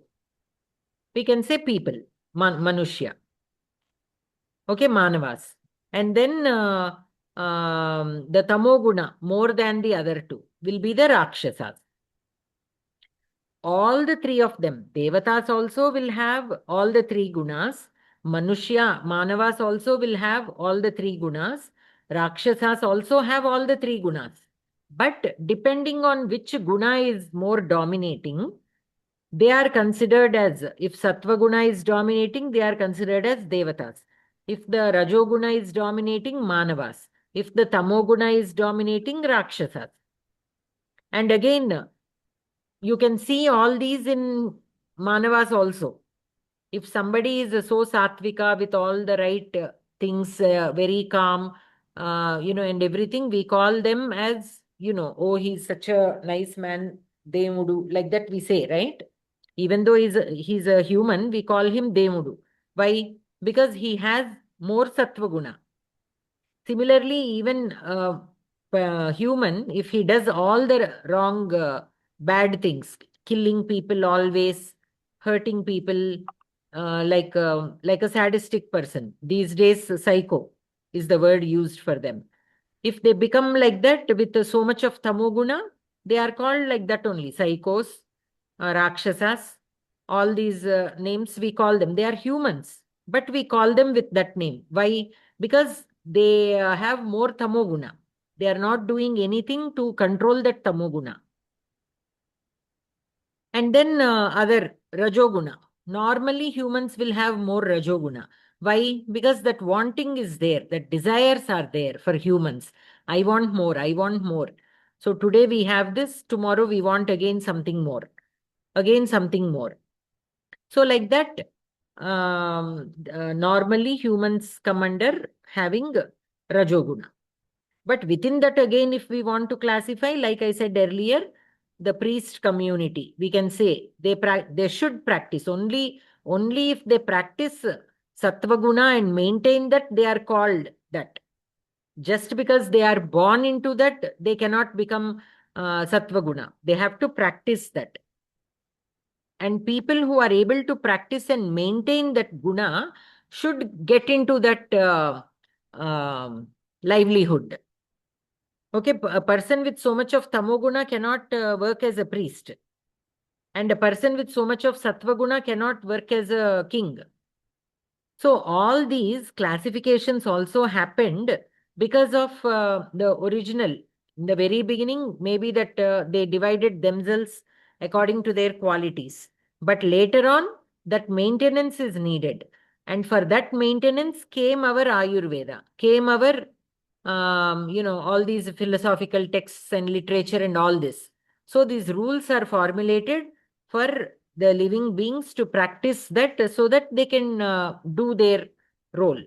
We can say people, manushya. Okay, manavas. And then the tamoguna, more than the other two, will be the rakshasas. All the three of them, devatas also will have all the three gunas. Manushya, manavas also will have all the three gunas. Rakshasas also have all the three gunas. But depending on which guna is more dominating, they are considered as, if sattva guna is dominating, they are considered as devatas. If the rajoguna is dominating, manavas. If the tamoguna is dominating, rakshasas. And again, you can see all these in manavas also. If somebody is so sattvika with all the right things, very calm, and everything, we call them as, oh, he's such a nice man, Demudu, like that we say, right? Even though he's a human, we call him Demudu. Why? Because he has more sattva guna. Similarly, even human, if he does all the wrong, bad things, killing people always, hurting people, like a sadistic person. These days, psycho is the word used for them. If they become like that with so much of tamoguna, they are called like that only. Psychos, rakshasas, all these names we call them. They are humans, but we call them with that name. Why? Because they have more tamoguna. They are not doing anything to control that tamoguna. And then other rajoguna. Normally humans will have more rajoguna. Why? Because that wanting is there, that desires are there for humans. I want more, I want more. So today we have this, tomorrow we want again something more. Again something more. So like that, normally humans come under having rajoguna. But within that again, if we want to classify, like I said earlier, the priest community, we can say they should practice only if they practice sattva guna and maintain that, they are called that. Just because they are born into that, they cannot become sattva guna. They have to practice that. And people who are able to practice and maintain that guna should get into that livelihood. Okay, a person with so much of tamoguna cannot work as a priest. And a person with so much of sattva-guna cannot work as a king. So all these classifications also happened because of the original. In the very beginning, maybe that they divided themselves according to their qualities. But later on, that maintenance is needed. And for that maintenance came our Ayurveda, came our, all these philosophical texts and literature and all this. So these rules are formulated for the living beings to practice that so that they can do their role.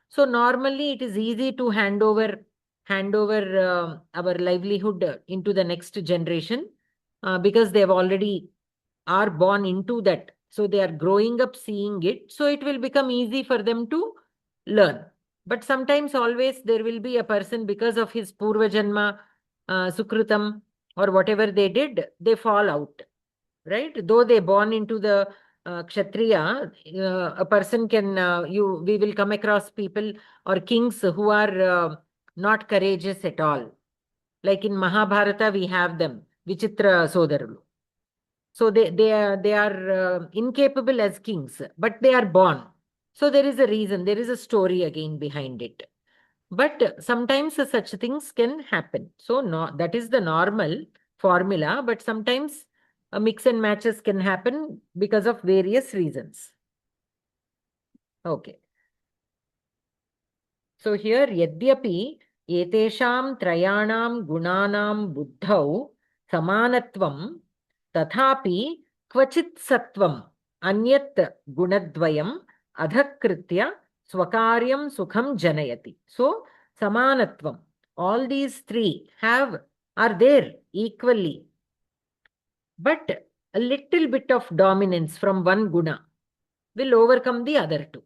So normally it is easy to hand over our livelihood into the next generation because they have already are born into that. So they are growing up seeing it. So it will become easy for them to learn. But sometimes always there will be a person because of his Purva Janma, Sukritam or whatever they did, they fall out. Right? Though they born into the Kshatriya, a person can, we will come across people or kings who are not courageous at all. Like in Mahabharata, we have them, Vichitra Sodarulu. So they are incapable as kings, but they are born. So there is a reason, there is a story again behind it. But sometimes such things can happen. So no, that is the normal formula, but sometimes a mix and matches can happen because of various reasons. Okay. So here, yadyapi etesham trayanam gunanam buddhau samanatvam tathapi kvachit sattvam anyat gunadvayam adhakritya swakaryam sukham janayati. So, samanatvam. All these three are there equally. But a little bit of dominance from one guna will overcome the other two.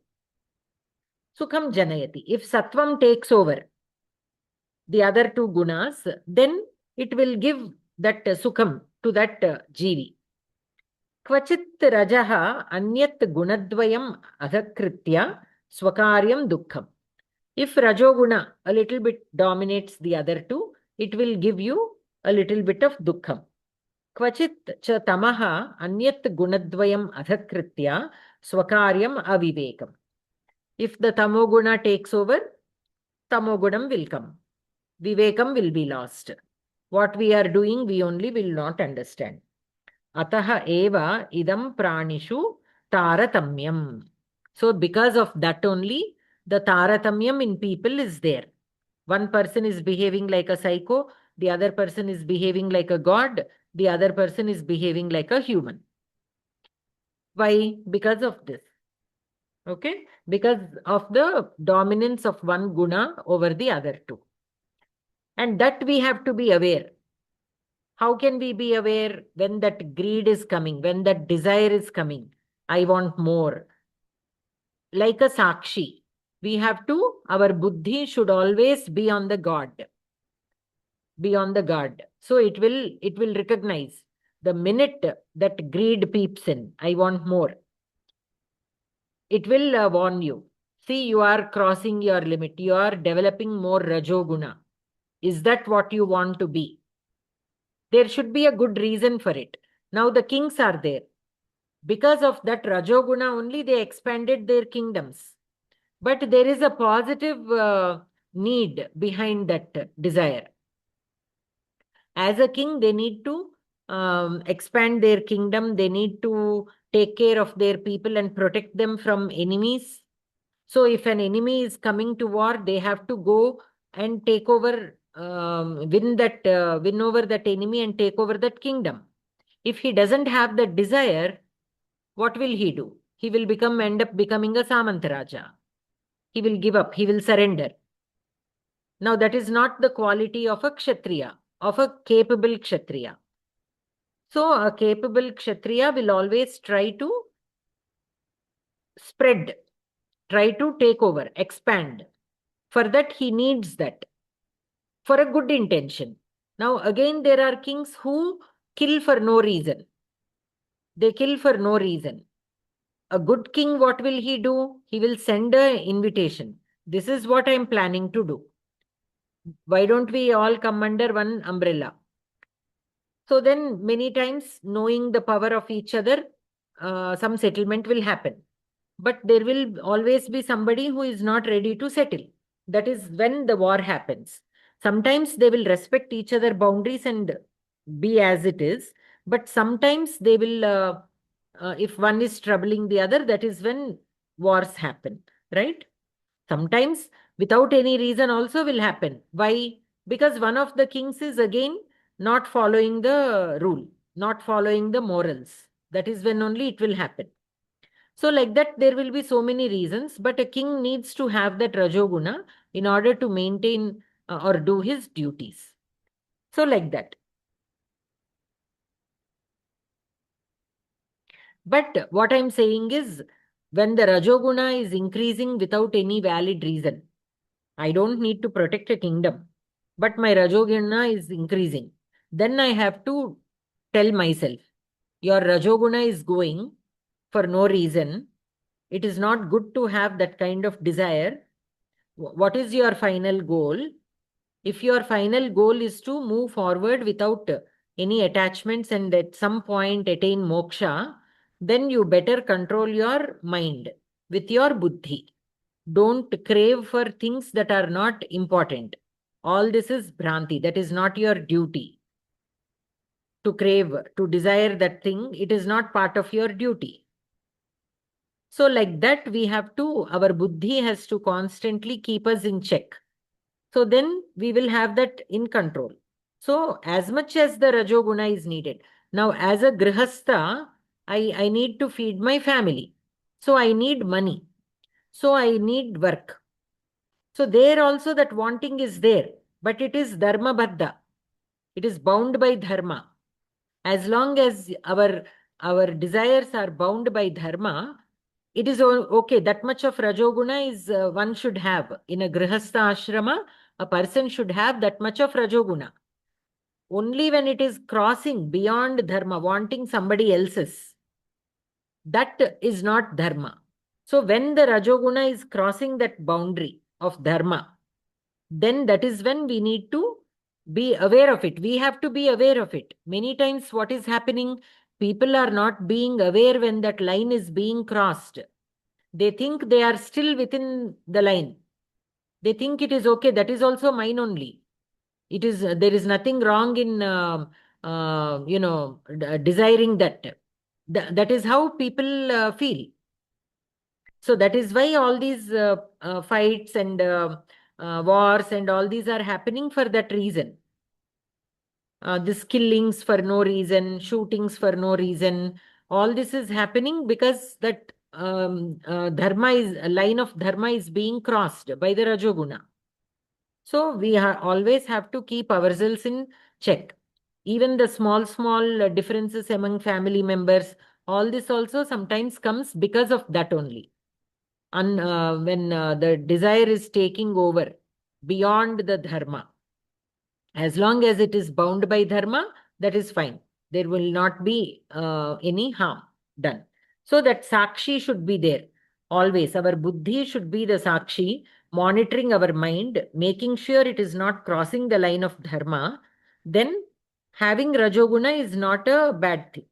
Sukham janayati. If sattvam takes over the other two gunas, then it will give that sukham to that jivi. Kvachit rajaha anyat gunadvayam adhakritya swakaryam dukkham. If rajoguna a little bit dominates the other two, it will give you a little bit of dukkham. Kvachit cha tamaha anyat gunadvayam adhakritya swakaryam avivekam. If the tamoguna takes over, tamogunam will come. Vivekam will be lost. What we are doing, we only will not understand. Ataha eva idam pranishu taratamyam. So because of that only, the taratamyam in people is there. One person is behaving like a psycho, the other person is behaving like a god, the other person is behaving like a human. Why? Because of this. Okay? Because of the dominance of one guna over the other two. And that we have to be aware. How can we be aware when that greed is coming, when that desire is coming? I want more. Like a sakshi, we have to, our buddhi should always be on the guard. Be on the guard. So it will recognize the minute that greed peeps in, I want more. It will warn you. See, you are crossing your limit. You are developing more rajoguna. Is that what you want to be? There should be a good reason for it. Now the kings are there. Because of that rajoguna only, they expanded their kingdoms. But there is a positive need behind that desire. As a king, they need to expand their kingdom. They need to take care of their people and protect them from enemies. So if an enemy is coming to war, they have to go and take over, win over that enemy and take over that kingdom. If he doesn't have that desire, what will he do? He will end up becoming a Samantaraja. He will give up. He will surrender. Now that is not the quality of a Kshatriya, of a capable Kshatriya. So a capable Kshatriya will always try to spread, try to take over, expand. For that, he needs that. For a good intention. Now again, there are kings who kill for no reason. They kill for no reason. A good king, what will he do? He will send an invitation. This is what I am planning to do. Why don't we all come under one umbrella? So then many times, knowing the power of each other, some settlement will happen. But there will always be somebody who is not ready to settle. That is when the war happens. Sometimes they will respect each other boundaries and be as it is. But sometimes they will, if one is troubling the other, that is when wars happen, right? Sometimes without any reason also will happen. Why? Because one of the kings is again not following the rule, not following the morals. That is when only it will happen. So like that, there will be so many reasons, but a king needs to have that Rajoguna in order to maintain or do his duties. So like that. But what I'm saying is, when the Rajoguna is increasing without any valid reason, I don't need to protect a kingdom, but my Rajoguna is increasing. Then I have to tell myself, your Rajoguna is going for no reason. It is not good to have that kind of desire. What is your final goal? If your final goal is to move forward without any attachments and at some point attain moksha, then you better control your mind with your buddhi. Don't crave for things that are not important. All this is bhranti. That is not your duty. To crave, to desire that thing, it is not part of your duty. So like that, we have to, our buddhi has to constantly keep us in check. So then we will have that in control. So as much as the Rajoguna is needed. Now as a Grihastha, I need to feed my family. So I need money. So I need work. So there also that wanting is there, but it is dharma baddha. It is bound by dharma. As long as our desires are bound by dharma, it is okay. That much of Rajoguna is one should have. In a Grihastha ashrama, a person should have that much of Rajoguna. Only when it is crossing beyond dharma, wanting somebody else's, that is not dharma. So when the Rajoguna is crossing that boundary of dharma, then that is when we need to be aware of it. We have to be aware of it. Many times what is happening, people are not being aware when that line is being crossed. They think they are still within the line. They think it is okay. That is also mine only. It is, there is nothing wrong in, desiring that. That is how people feel. So that is why all these fights and wars and all these are happening for that reason. This killings for no reason, shootings for no reason. All this is happening because that dharma is, a line of dharma is being crossed by the Rajoguna. So we always have to keep ourselves in check. Even the small differences among family members, all this also sometimes comes because of that only. And when the desire is taking over beyond the dharma, as long as it is bound by dharma, that is fine. There will not be any harm done. So that sakshi should be there. Always our buddhi should be the sakshi, monitoring our mind, making sure it is not crossing the line of dharma. Then having Rajoguna is not a bad thing.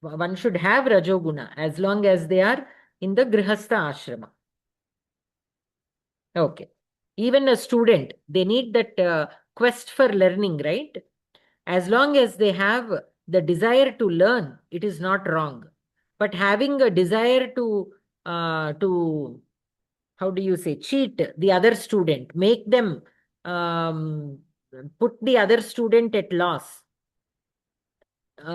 One should have Rajoguna as long as they are in the Grihastha ashrama. Okay. Even a student, they need that quest for learning, right? As long as they have the desire to learn, it is not wrong. But having a desire to how do you say, cheat the other student, make them um, put the other student at loss,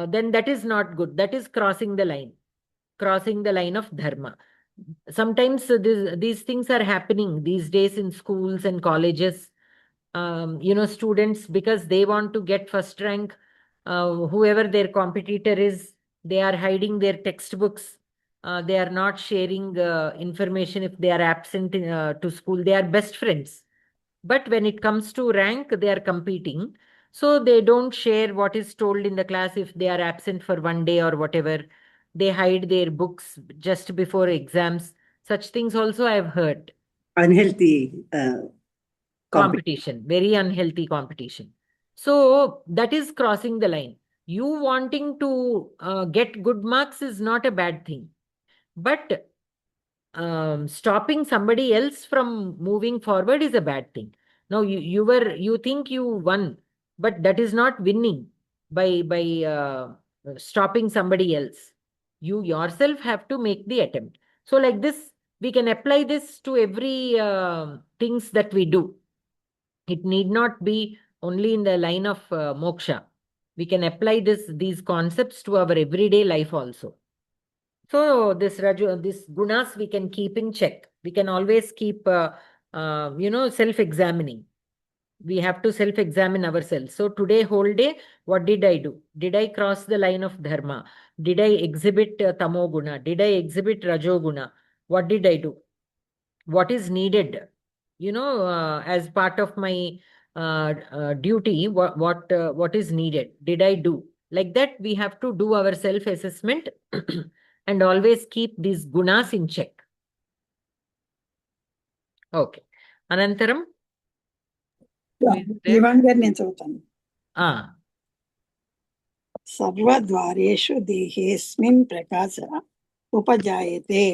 then that is not good. That is crossing the line of dharma. Sometimes these things are happening these days in schools and colleges. Students, because they want to get first rank, whoever their competitor is, they are hiding their textbooks. They are not sharing information if they are absent to school. They are best friends. But when it comes to rank, they are competing. So they don't share what is told in the class if they are absent for one day or whatever. They hide their books just before exams. Such things also I have heard. Unhealthy competition, very unhealthy competition. So that is crossing the line. You wanting to get good marks is not a bad thing, but stopping somebody else from moving forward is a bad thing. Now you think you won, but that is not winning by stopping somebody else. You yourself have to make the attempt. So like this, we can apply this to every things that we do. It need not be only in the line of moksha. We can apply these concepts to our everyday life also. So this gunas we can keep in check. We can always keep, self-examining. We have to self-examine ourselves. So today, whole day, what did I do? Did I cross the line of dharma? Did I exhibit tamoguna? Did I exhibit rajoguna? What did I do? What is needed? As part of my duty, what is needed? Did I do? Like that, we have to do our self-assessment and always keep these gunas in check. Okay. Anantaram? Ivan గారు నేను చదువుతాను. Ah. సర్వద్వారేషు దేహేస్మిన్ ప్రకాశ ఉపజాయతే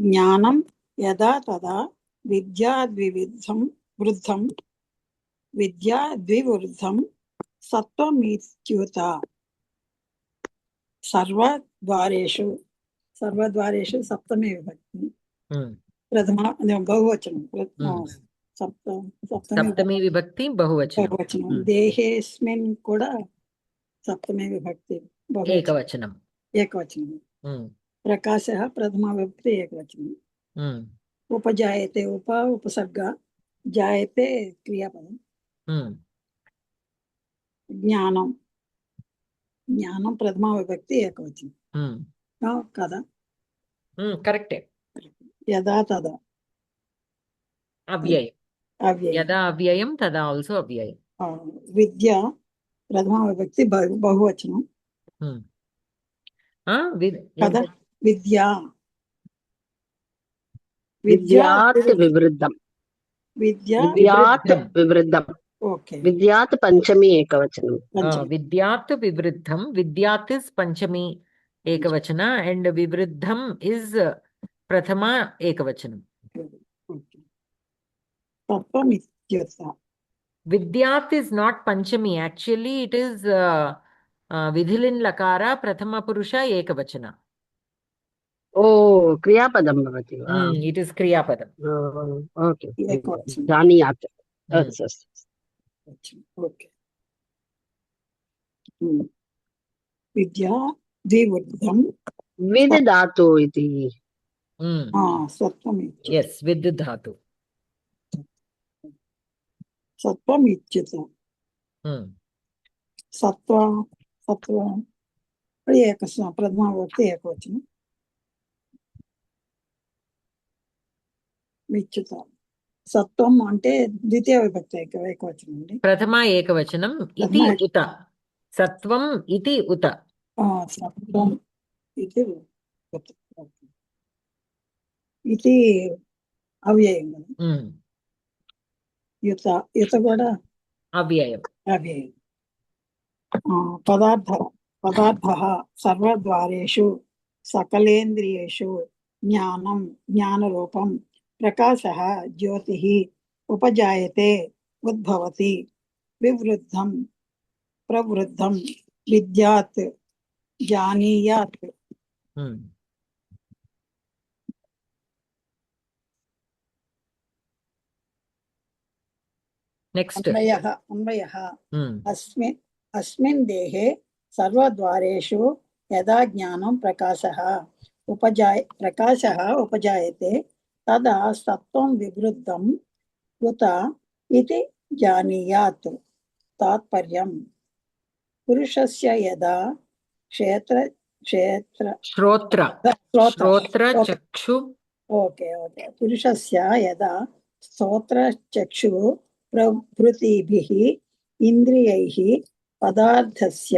జ్ఞానం యదా తదా విద్యాద్వివృద్ధం సత్వమిత్యుత. సర్వద్వారేషు సప్తమే విభక్తి. ప్రథమ బహువచనం. సప్తమి విభక్తి బహువచనం. దేహేస్మిన్ కూడా సప్తమే విభక్తి ఏకవచనం. ప్రకాశ ప్రథమ విభక్తి ఏకవచనం. ఉపజాయతే ఉపసర్గ, జాయతే క్రియాపదం. జ్ఞానం ప్రథమ విభక్తి ఏకవచనం కదా? కరెక్టే. యదా తదా అవ్యయం. యదా అవ్యయం తదా ఆల్సో అవ్యయం. విద్య ప్రథమ విభక్తి బహువచనం కదా? వివృద్ధం. విద్యాత్ పంచమి ఏకవచనం. విద్యాత్ వివృద్ధం. విద్యాత్ ఇస్ పంచమి ఏకవచన అండ్ వివృద్ధం ఇస్ ప్రథమ ఏకవచనం. Vidyat is not Panchami. Actually, it is Vidhilin Lakara Prathama Purusha Ekavachana. Oh, Kriyapadam bhavati. It is Kriyapadam. Okay. Janiyat. Okay. Vidya Dvivurdham. Vid dhatu iti. Sattvam. Yes, with dhatu. Sattvam ityata. Sattva ekasana pradma vibhakti ekavachana. Mityata. సత్వం అంటే ద్వితీయ విభక్తి ఏకవచనం అండి. ప్రథమ ఏకవచనం. ఇది ఉత. సత్వం ఇది ఉత. సత్వం ఇది ఉత. ఇది అవ్యయం కదా. యుత కూడా అవ్యయం. పదార్థ సర్వద్వారేషు సకలేంద్రియేషు జ్ఞానరూపం ప్రకాశ జ్యోతి ఉపజాయతే ఉద్భవతి వివృద్ధం ప్రవృద్ధం విద్యాత్ జానీయాత్. నెక్స్ట్ అన్వయః అస్మిన్ దేహే సర్వద్వారేషు యదా జ్ఞానం ప్రకాశః ఉపజాయతే తదా సత్వం వివృద్ధం ఉత ఇతి జానీయాత్. తాత్పర్యం పురుషస్య యదా శ్రోత్రచక్షు పురుషస్య యదా శ్రోత్రచక్షు ప్రభృతిభిః ఇంద్రియైః పదార్థస్య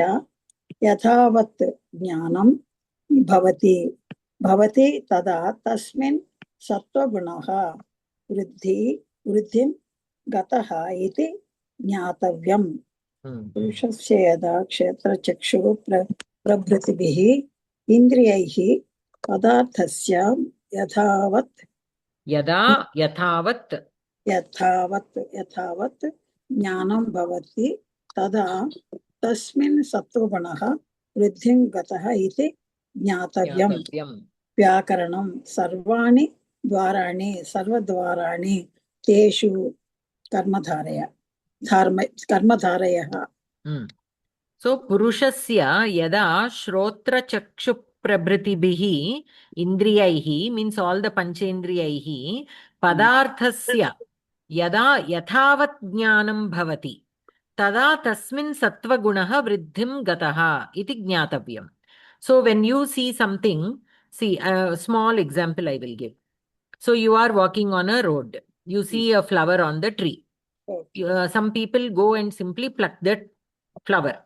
యథావత్ జ్ఞానం భవతి తదా తస్మిన్ సత్వగుణః వృద్ధిం गतः इति ज्ञातव्यम् Hmm. पुरुषस्य यदा क्षेत्रचक्षुः प्रभृतिभिः इन्द्रियैः पदार्थस्य यथावत् यथावत् ज्ञानं भवति तदा तस्मिन् सत्त्वगुणः वृद्धिं गतः इति ज्ञातव्यम् व्याकरणं सर्वाणि द्वाराणि सर्वद्वाराणि तेषु कर्मधारयः So purushasya yada shrotra prabhritibihi indriyaihi means all the panchendriyaihi padarthasya yada yathavat jnanam bhavati tada tasmin sattva gunaha vridhim gataha iti jnatavyam. So when you see something, see a small example I will give. So you are walking on a road, you see a flower on the tree. Some people go and simply pluck that flower.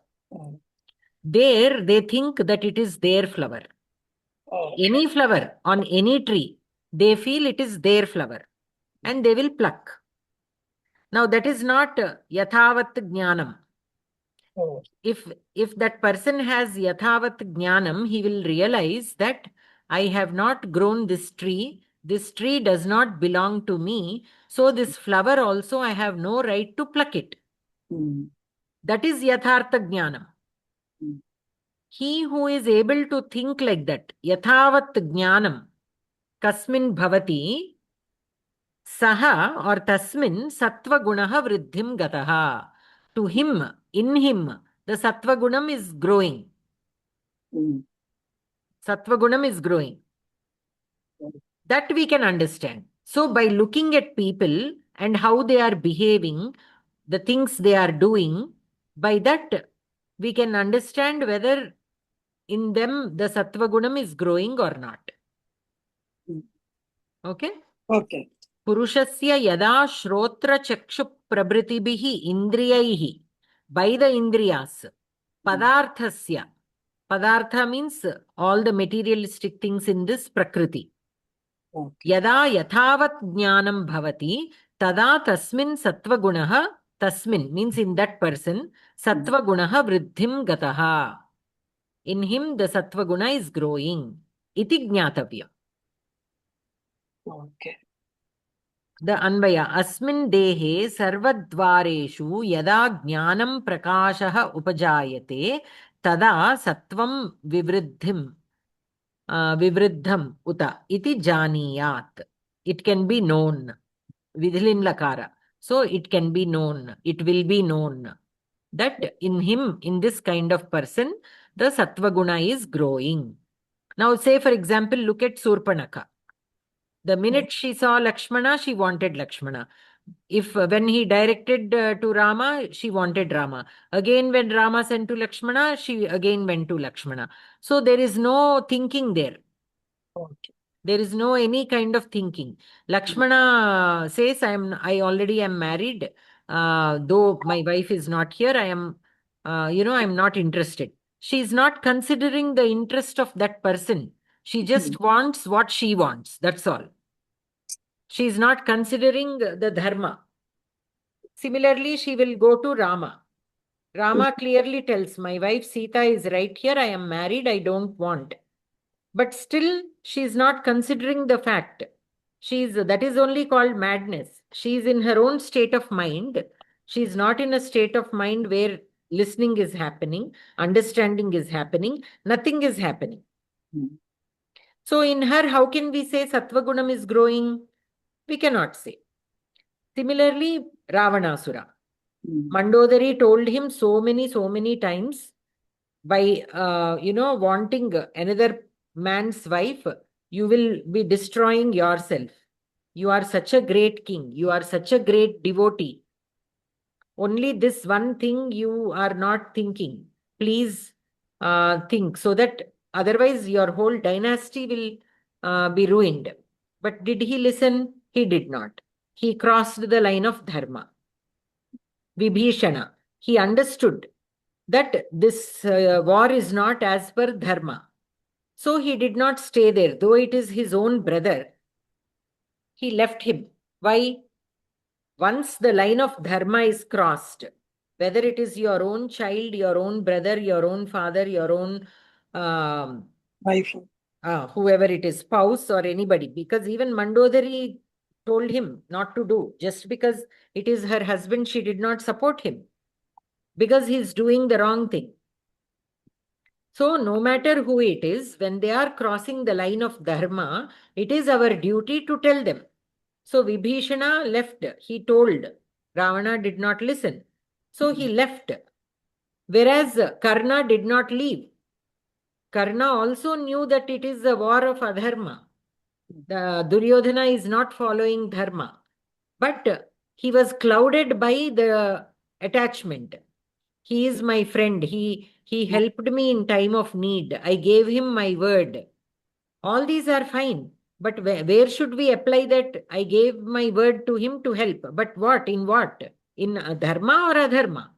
There they think that it is their flower. Any flower on any tree, they feel it is their flower and they will pluck. Now that is not yathavat jnanam. If that person has yathavat jnanam, he will realize that I have not grown this tree does not belong to me, so this flower also I have no right to pluck it. That is yathartha jnanam. He who is able to think like that, yathavat jnanam kasmin bhavati saha or tasmin sattva gunaha vridhim gataha. To him, in him, the sattva gunam is growing. Sattva gunam is growing. That we can understand. So by looking at people and how they are behaving, the things they are doing, by that we can understand whether in them the sattva gunam is growing or not. Okay? Okay. Purushasya yada shrotra chakshu prabhritibihi indriyaihi, by the indriyas, padarthasya. Padartha means all the materialistic things in this prakriti. Yada yathavat jnanam bhavati tada tasmin sattva gunaha, tasmin means in that person, sattva gunaha vridhim gataha. In him the sattva guna is growing. Iti jnatavya. Okay. The Anvaya, Asmin Dehe Sarvadvareshu Yada Jnanam Prakashaha Upajayate Tada Sattvam Vivriddham Uta Iti Janiyat. It can be known. Vidhilin Lakara. So it can be known. It will be known that in him, in this kind of person, the Sattva Guna is growing. Now say for example, look at Surpanaka. The minute she saw Lakshmana, she wanted Lakshmana. If when he directed to Rama, she wanted Rama. Again, when Rama sent to Lakshmana, she again went to Lakshmana. So there is no thinking there. Okay. There is no any kind of thinking. Lakshmana says, I already am married. Though my wife is not here, I am, I'm not interested. She is not considering the interest of that person. She just wants what she wants. That's all. She is not considering the dharma. Similarly, she will go to Rama. Rama clearly tells, my wife Sita is right here. I am married. I don't want. But still, she is not considering the fact. That is only called madness. She is in her own state of mind. She is not in a state of mind where listening is happening, understanding is happening, nothing is happening. So in her, how can we say Sattva Gunam is growing? We cannot say. Similarly, Ravanasura. Mandodari told him so many times, by wanting another man's wife, you will be destroying yourself. You are such a great king. You are such a great devotee. Only this one thing you are not thinking. Please think, so that otherwise your whole dynasty will be ruined. But did he listen? He did not. He crossed the line of dharma. Vibhishana, he understood that this war is not as per dharma. So he did not stay there. Though it is his own brother, he left him. Why? Once the line of dharma is crossed, whether it is your own child, your own brother, your own father, your own wife. Whoever it is, spouse or anybody, because even Mandodari told him not to do. Just because it is her husband, she did not support him because he's doing the wrong thing. So no matter who it is, when they are crossing the line of dharma, it is our duty to tell them. So Vibhishana left. He told. Ravana did not listen. So he left. Whereas Karna did not leave. Karna also knew that it is a war of adharma. The Duryodhana is not following dharma. But he was clouded by the attachment. He is my friend. He helped me in time of need. I gave him my word. All these are fine. But where should we apply that? I gave my word to him to help. But what? In what? In dharma or adharma?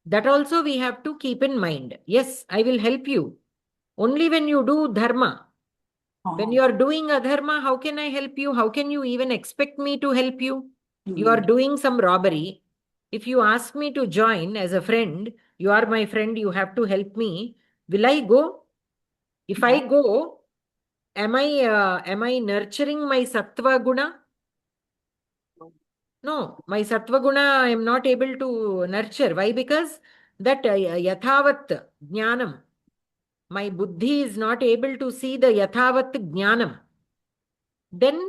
That also we have to keep in mind. Yes, I will help you. Only when you do dharma. When you are doing adharma, how can I help you? How can you even expect me to help you? You are doing some robbery. If you ask me to join as a friend, you are my friend, you have to help me. Will I go? If I go, am I nurturing my sattva guna? No, my sattva guna I am not able to nurture. Why? Because that yathavat jnanam, my buddhi is not able to see the yathavat jnanam. Then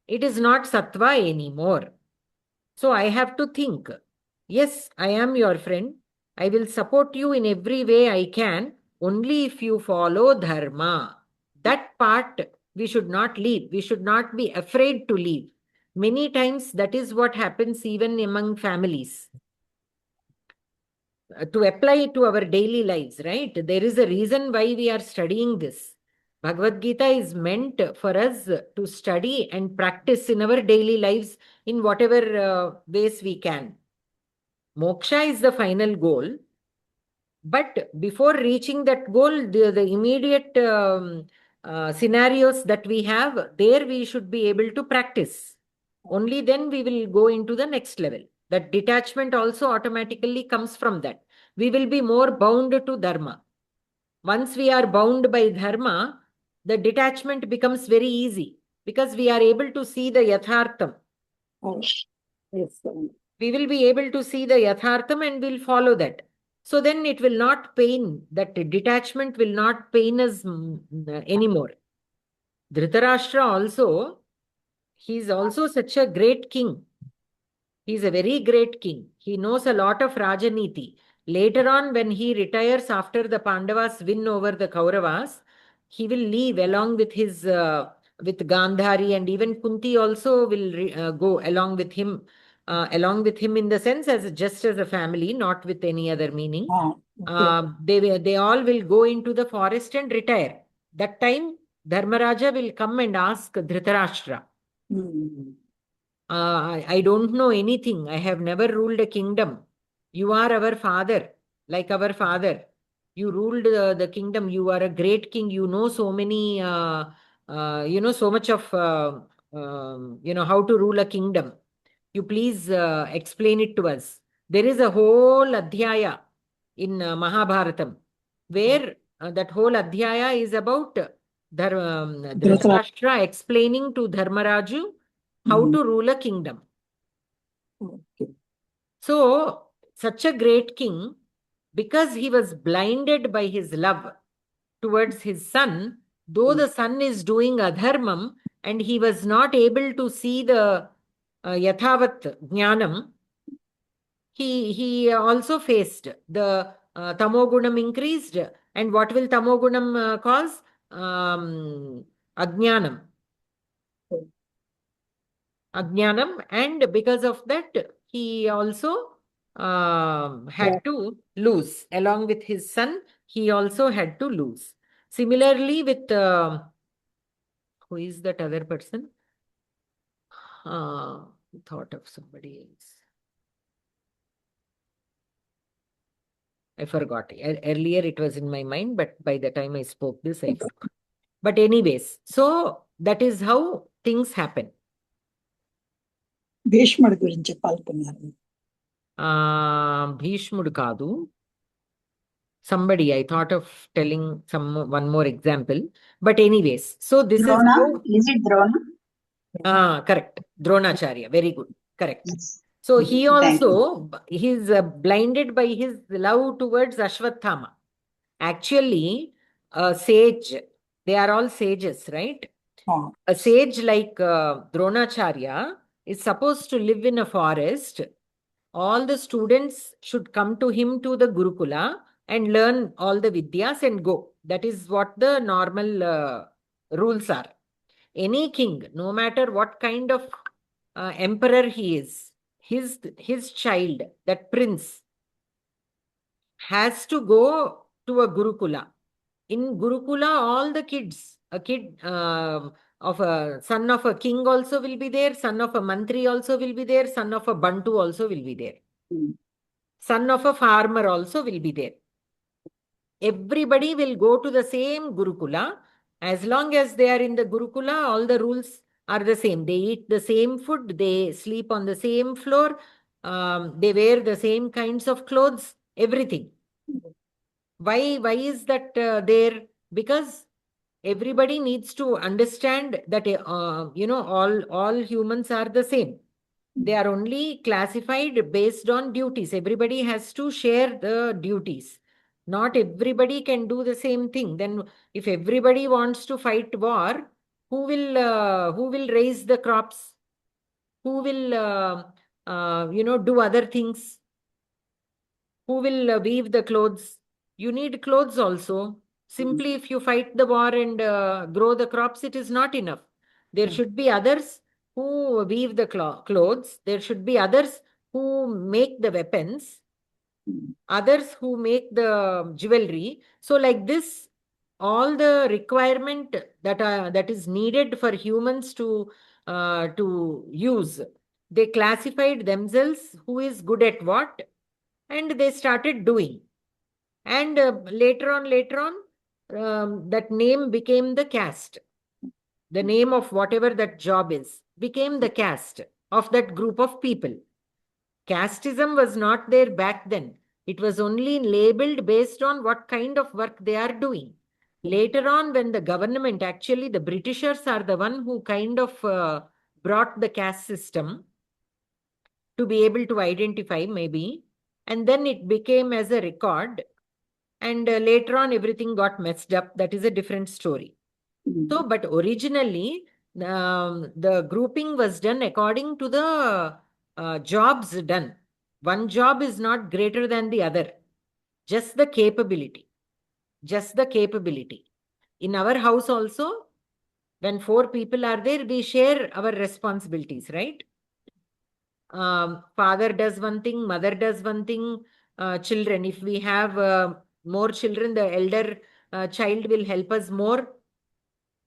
it is not sattva anymore. So I have to think, yes, I am your friend. I will support you in every way I can, only if you follow dharma. That part we should not leave. We should not be afraid to leave. Many times that is what happens even among families. To apply it to our daily lives, right? There is a reason why we are studying this. Bhagavad Gita is meant for us to study and practice in our daily lives in whatever ways we can. Moksha is the final goal. But before reaching that goal, the immediate scenarios that we have, there we should be able to practice. Only then we will go into the next level. That detachment also automatically comes from that. We will be more bound to dharma. Once we are bound by dharma, the detachment becomes very easy because we are able to see the yathartham. Yes. We will be able to see the yathartham and will follow that. So then it will not pain, that detachment will not pain us anymore. Dhritarashtra also, he is also such a great king. He is a very great king. He knows a lot of Rajaniti. Later on, when he retires after the Pandavas win over the Kauravas, he will leave along with his with Gandhari, and even Kunti also will go along with him. Along with him in the sense as just as a family, not with any other meaning. They all will go into the forest and retire. That time, Dharmaraja will come and ask Dhritarashtra. I don't know anything. I have never ruled a kingdom. You are our father, like our father. You ruled the kingdom. You are a great king. You know so many, so much of, how to rule a kingdom. You please explain it to us. There is a whole adhyaya in Mahabharatam where that whole adhyaya is about Dhritarashtra explaining to Dharmaraju how to rule a kingdom. So, such a great king, because he was blinded by his love towards his son, though the son is doing adharmam and he was not able to see the yathavat jnanam, he also faced the tamogunam increased. And what will tamogunam cause? Ajnanam. And because of that he also had to lose. Along with his son, he also had to lose. Similarly with who is that other person? Thought of somebody else. I forgot. Earlier it was in my mind, but by the time I spoke this, I forgot. But anyways, so that is how things happen. భీష్ముడి గురించి చెప్పాలనుకున్నారు. Bhishmudu Kadu. Somebody, I thought of telling one more example. But anyways, so this Drona, is how... is it Drona? Correct. Dronacharya. Very good. Correct. Yes. So he Thank also, he's blinded by his love towards Ashwathama. Actually, a sage, they are all sages, right? A sage like Dronacharya is supposed to live in a forest. All the students should come to him to the Gurukula and learn all the Vidyas and go. That is what the normal rules are. Any king, no matter what kind of emperor he is, his child, that prince, has to go to a Gurukula. In Gurukula, all the kids, a kid of a son of a king also will be there, son of a mantri also will be there, son of a bantu also will be there. Son of a farmer also will be there. Everybody will go to the same Gurukula. As long as they are in the Gurukula, all the rules are the same. They eat the same food, they sleep on the same floor, they wear the same kinds of clothes, everything. Why is that there? Because everybody needs to understand that all humans are the same. They are only classified based on duties. Everybody has to share the duties. Not everybody can do the same thing. Then if everybody wants to fight war, who will raise the crops? Who will do other things? Who will weave the clothes? You need clothes also. Simply if you fight the war and grow the crops, it is not enough. There should be others who weave the clothes. There should be others who make the weapons, others who make the jewelry. So like this, all the requirement that is needed for humans to use, they classified themselves who is good at what, and they started doing. And later on, that name became the caste. The name of whatever that job is became the caste of that group of people. Casteism was not there back then. It was only labeled based on what kind of work they are doing. Later on, when the government, actually the Britishers are the one who kind of brought the caste system to be able to identify maybe. And then it became as a record. And later on, everything got messed up. That is a different story. So, but originally, the grouping was done according to the jobs done. One job is not greater than the other. Just the capability. Just the capability. In our house also, when 4 people are there, we share our responsibilities, right? Father does one thing, mother does one thing, children. If we have more children, the elder child will help us more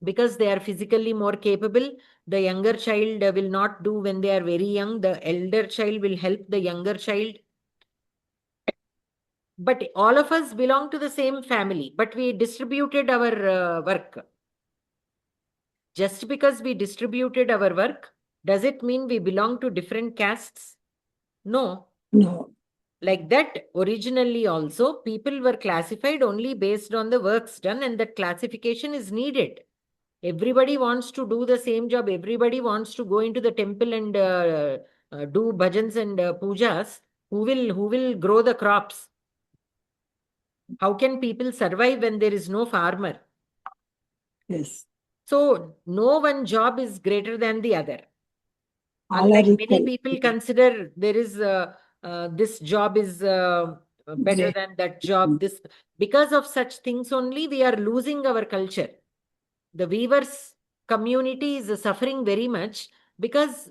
because they are physically more capable. The younger child will not do when they are very young. The elder child will help the younger child. But all of us belong to the same family, but we distributed our work. Just because we distributed our work, does it mean we belong to different castes? No. No. Like that, originally also, people were classified only based on the works done, and that classification is needed. Everybody wants to do the same job. Everybody wants to go into the temple and do bhajans and pujas. Who will grow the crops? How can people survive when there is no farmer? Yes. So no one job is greater than the other. All are Unlike many equal. people consider there is this job is better Great. than that job. This, because of such things only, we are losing our culture. The weavers community is suffering very much because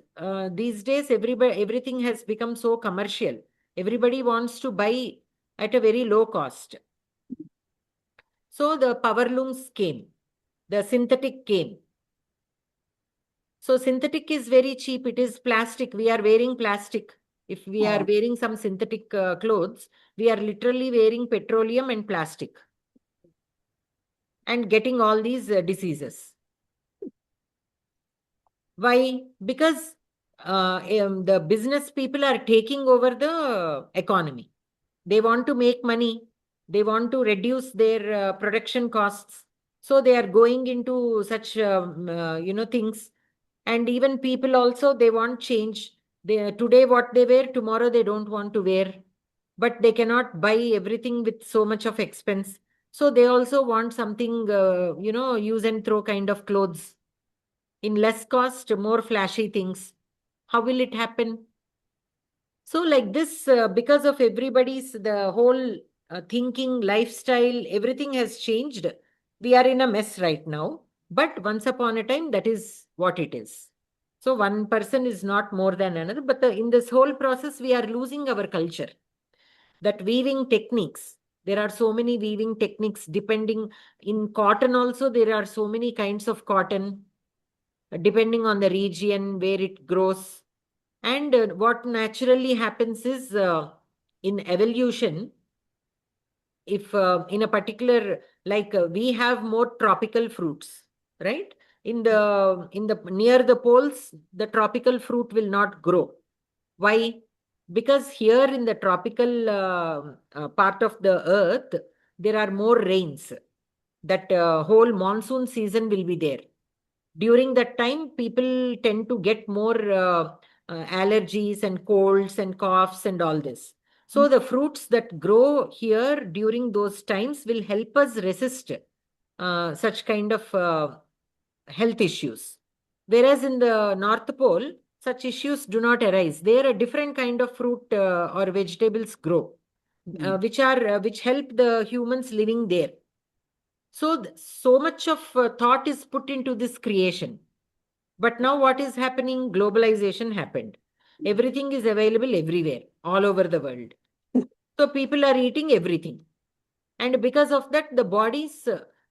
these days everything has become so commercial. Everybody wants to buy at a very low cost. So the power looms came, the synthetic came. So synthetic is very cheap. It is plastic. We are wearing plastic. If we are wearing some synthetic clothes, we are literally wearing petroleum and plastic and getting all these diseases. Why? Because the business people are taking over the economy. They want to make money. They want to reduce their production costs. So they are going into such, things. And even people also, they want change. Today what they wear, tomorrow they don't want to wear. But they cannot buy everything with so much of expense. So they also want something, use and throw kind of clothes. In less cost, more flashy things. How will it happen? So like this, because of everybody's, the whole thinking, lifestyle, everything has changed. We are in a mess right now. But once upon a time, that is what it is. So one person is not more than another. But in this whole process, we are losing our culture. That weaving techniques, there are so many weaving techniques depending. In cotton also, there are so many kinds of cotton, depending on the region where it grows. And what naturally happens is, in evolution, if in a particular, like we have more tropical fruits, right? In the near the poles, the tropical fruit will not grow. Why? Because here in the tropical part of the earth, there are more rains. That whole monsoon season will be there. During that time, people tend to get more allergies and colds and coughs and all this. So the fruits that grow here during those times will help us resist such kind of health issues. Whereas in the North Pole, such issues do not arise. There a different kind of fruit or vegetables grow, which help the humans living there. So, so much of thought is put into this creation. But now what is happening? Globalization happened. Everything is available everywhere, all over the world. So people are eating everything. And because of that, the bodies,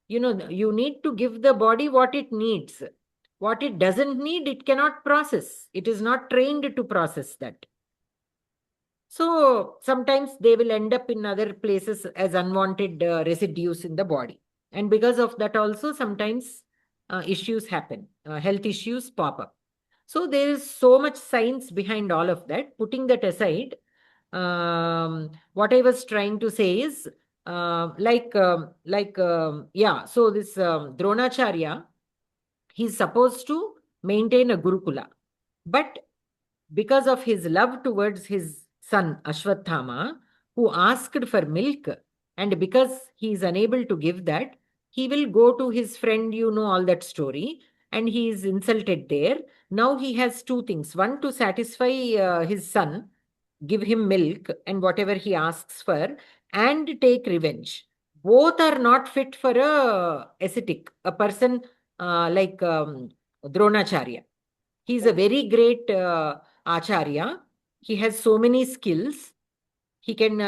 you need to give the body what it needs. What it doesn't need, it cannot process. It is not trained to process that. So sometimes they will end up in other places as unwanted residues in the body. And because of that also, sometimes issues happen, health issues pop up. So there is so much science behind all of that. Putting that aside, what I was trying to say is, so this Dronacharya, he's supposed to maintain a Gurukula. But because of his love towards his son Ashwathama, who asked for milk, and because he is unable to give that, he will go to his friend, all that story, and he is insulted there. Now he has two things. One, to satisfy his son, give him milk and whatever he asks for, and take revenge. Both are not fit for a ascetic, a person like Dronacharya. He is a very great acharya. He has so many skills. He can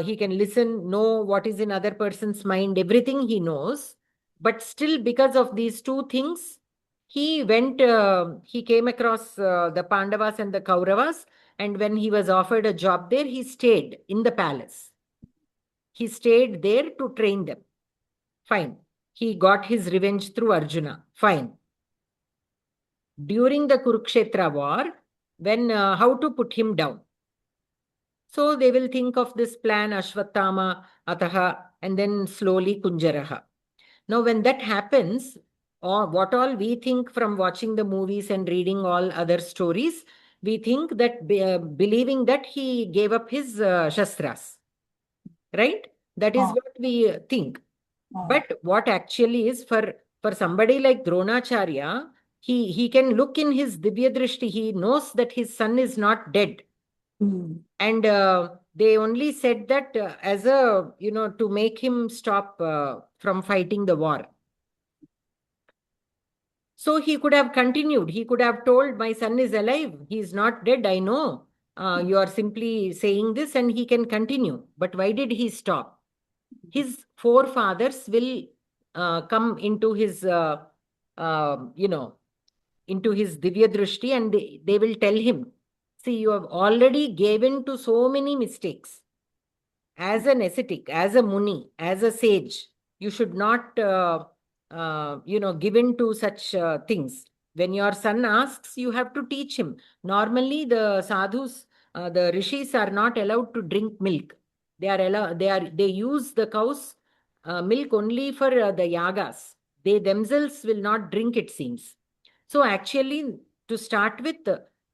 he can listen, know what is in other person's mind, everything he knows. But still, because of these two things, he came across the Pandavas and the Kauravas. And when he was offered a job there, he stayed in the palace. He stayed there to train them. Fine. He got his revenge through Arjuna. Fine. During the Kurukshetra war, when how to put him down. So they will think of this plan, Ashwathama, Ataha, and then slowly Kunjaraha. Now, when that happens, or what all we think from watching the movies and reading all other stories, we think that believing that he gave up his Shastras. Right? That is what we think. But what actually is, for somebody like Dronacharya, he can look in his Divya Drishti. He knows that his son is not dead. And they only said that as a, to make him stop from fighting the war. So he could have continued. He could have told, my son is alive. He is not dead. I know. You are simply saying this, and he can continue. But why did he stop? His forefathers will come into his, into his Divya Drishti, and they will tell him, see, you have already given to so many mistakes. As an ascetic, as a muni, as a sage, you should not, give in to such things. When your son asks, you have to teach him. Normally, the sadhus, the rishis are not allowed to drink milk. They use the cow's milk only for the yagas. They themselves will not drink, it seems. So actually, to start with,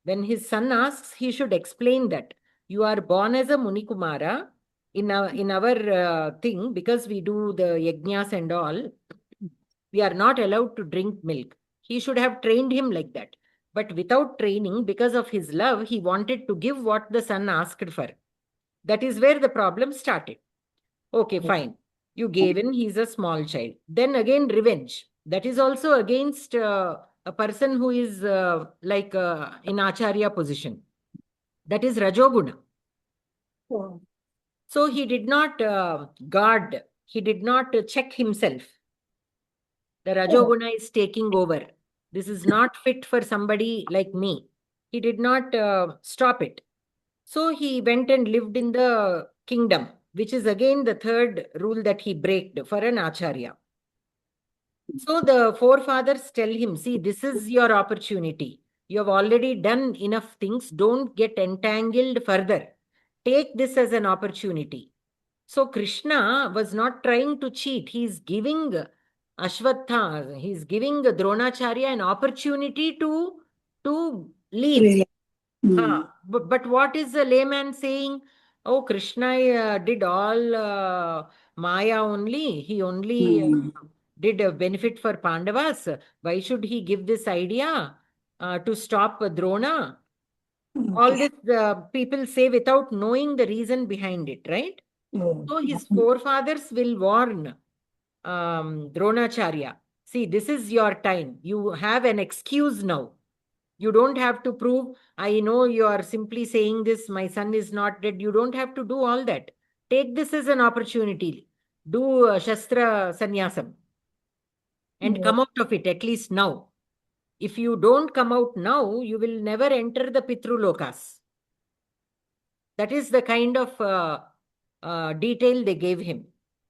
when his son asks, he should explain that you are born as a Munikumara in our thing, because we do the yajnas and all. We are not allowed to drink milk. He should have trained him like that. But without training, because of his love, he wanted to give what the son asked for. That is where the problem started. Okay, fine. You gave in, he's a small child. Then again, revenge. That is also against a person who is in Acharya position. That is Rajoguna. Oh. So he did not guard, he did not check himself. The Rajoguna is taking over. This is not fit for somebody like me. He did not stop it. So he went and lived in the kingdom, which is again the third rule that he braked for an Acharya. So the forefathers tell him, see, this is your opportunity. You have already done enough things. Don't get entangled further. Take this as an opportunity. So Krishna was not trying to cheat. He is giving Ashwatthama, he is giving Dronacharya an opportunity to leave. Really? But what is the layman saying? Oh, Krishna did all Maya only. He only did a benefit for Pandavas. Why should he give this idea to stop Drona? All this people say without knowing the reason behind it, right? So his forefathers will warn Dronacharya. See, this is your time. You have an excuse now. You don't have to prove, I know you are simply saying this, my son is not dead. You don't have to do all that. Take this as an opportunity. Do Shastra Sannyasam and come out of it, at least now. If you don't come out now, you will never enter the Pitru Lokas. That is the kind of detail they gave him.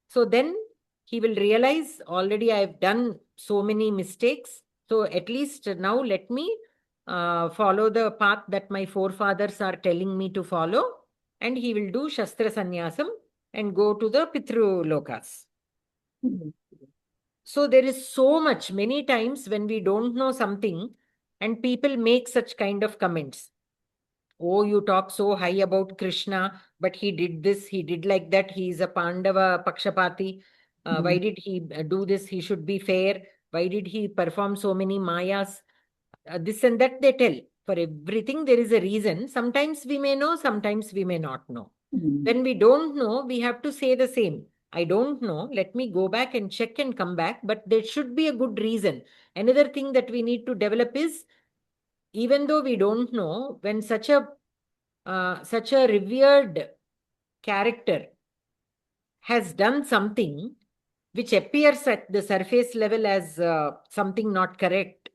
So then he will realize, already I have done so many mistakes. So at least now let me follow the path that my forefathers are telling me to follow. And he will do Shastra Sannyasam and go to the Pitru Lokas. So there is so much, many times when we don't know something and people make such kind of comments. Oh, you talk so high about Krishna, but he did this, he did like that. He is a Pandava Pakshapati. Why did he do this? He should be fair. Why did he perform so many Mayas? This and that they tell. For everything, there is a reason. Sometimes we may know, sometimes we may not know. When we don't know, we have to say the same. I don't know. Let me go back and check and come back. But there should be a good reason. Another thing that we need to develop is, even though we don't know, when such a revered character has done something which appears at the surface level as something not correct,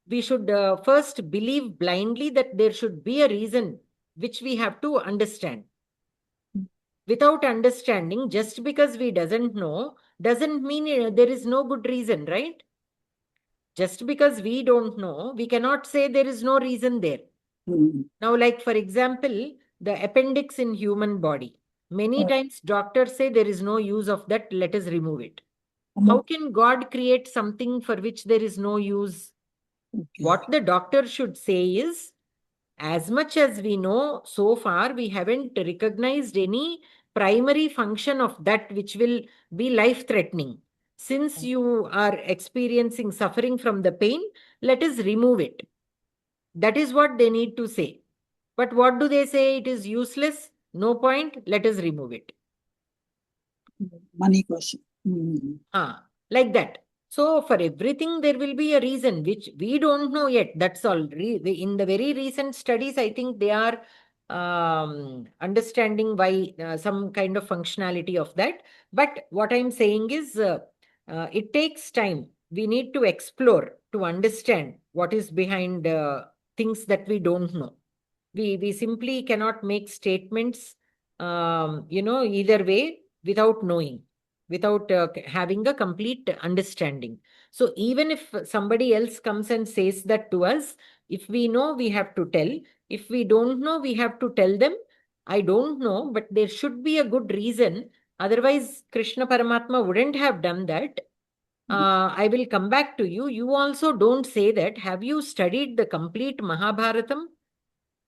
we should first believe blindly that there should be a reason which we have to understand. Without understanding, just because we doesn't know, doesn't mean there is no good reason, right? Just because we don't know, we cannot say there is no reason there. Now, like for example, the appendix in human body. Many times doctors say there is no use of that, let us remove it. How can God create something for which there is no use? What the doctor should say is, as much as we know so far, we haven't recognized any primary function of that which will be life-threatening. Since you are experiencing suffering from the pain, let us remove it. That is what they need to say. But what do they say? It is useless, no point, let us remove it. Money question. Like that. So for everything, there will be a reason which we don't know yet. That's all. In the very recent studies, I think they are understanding why some kind of functionality of that. But what I'm saying is it takes time. We need to explore to understand what is behind things that we don't know. We simply cannot make statements, either way without knowing. without having a complete understanding. So even if somebody else comes and says that to us, if we know, we have to tell. If we don't know, we have to tell them, I don't know, but there should be a good reason. Otherwise, Krishna Paramatma wouldn't have done that. I will come back to you. You also don't say that. Have you studied the complete Mahabharatam?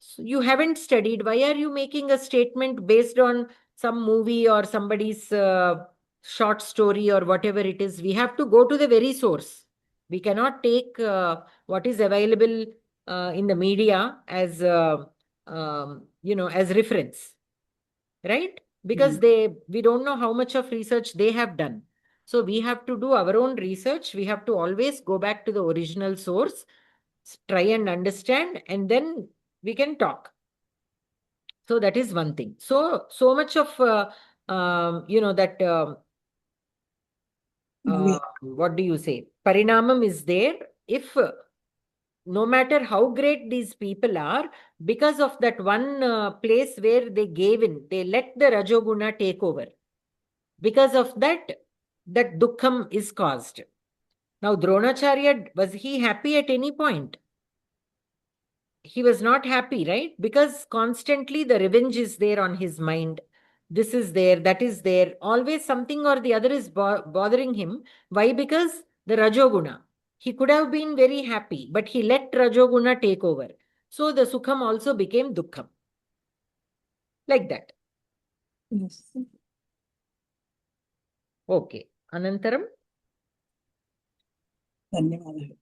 So you haven't studied. Why are you making a statement based on some movie or somebody's short story or whatever it is? We have to go to the very source. We cannot take what is available in the media as as reference, right? Because we don't know how much of research they have done. So we have to do our own research. We have to always go back to the original source, try and understand, and then we can talk. So that is one thing. So much of that what do you say? Parinamam is there. If no matter how great these people are, because of that one place where they gave in, they let the Rajoguna take over. Because of that dukkham is caused. Now, Dronacharya, was he happy at any point? He was not happy, right? Because constantly the revenge is there on his mind. This is there, that is there. Always something or the other is bothering him. Why? Because the Rajoguna. He could have been very happy, but he let Rajoguna take over. So the Sukham also became Dukkham. Like that. Yes. Okay. Anantaram? ధన్యవాదాలు.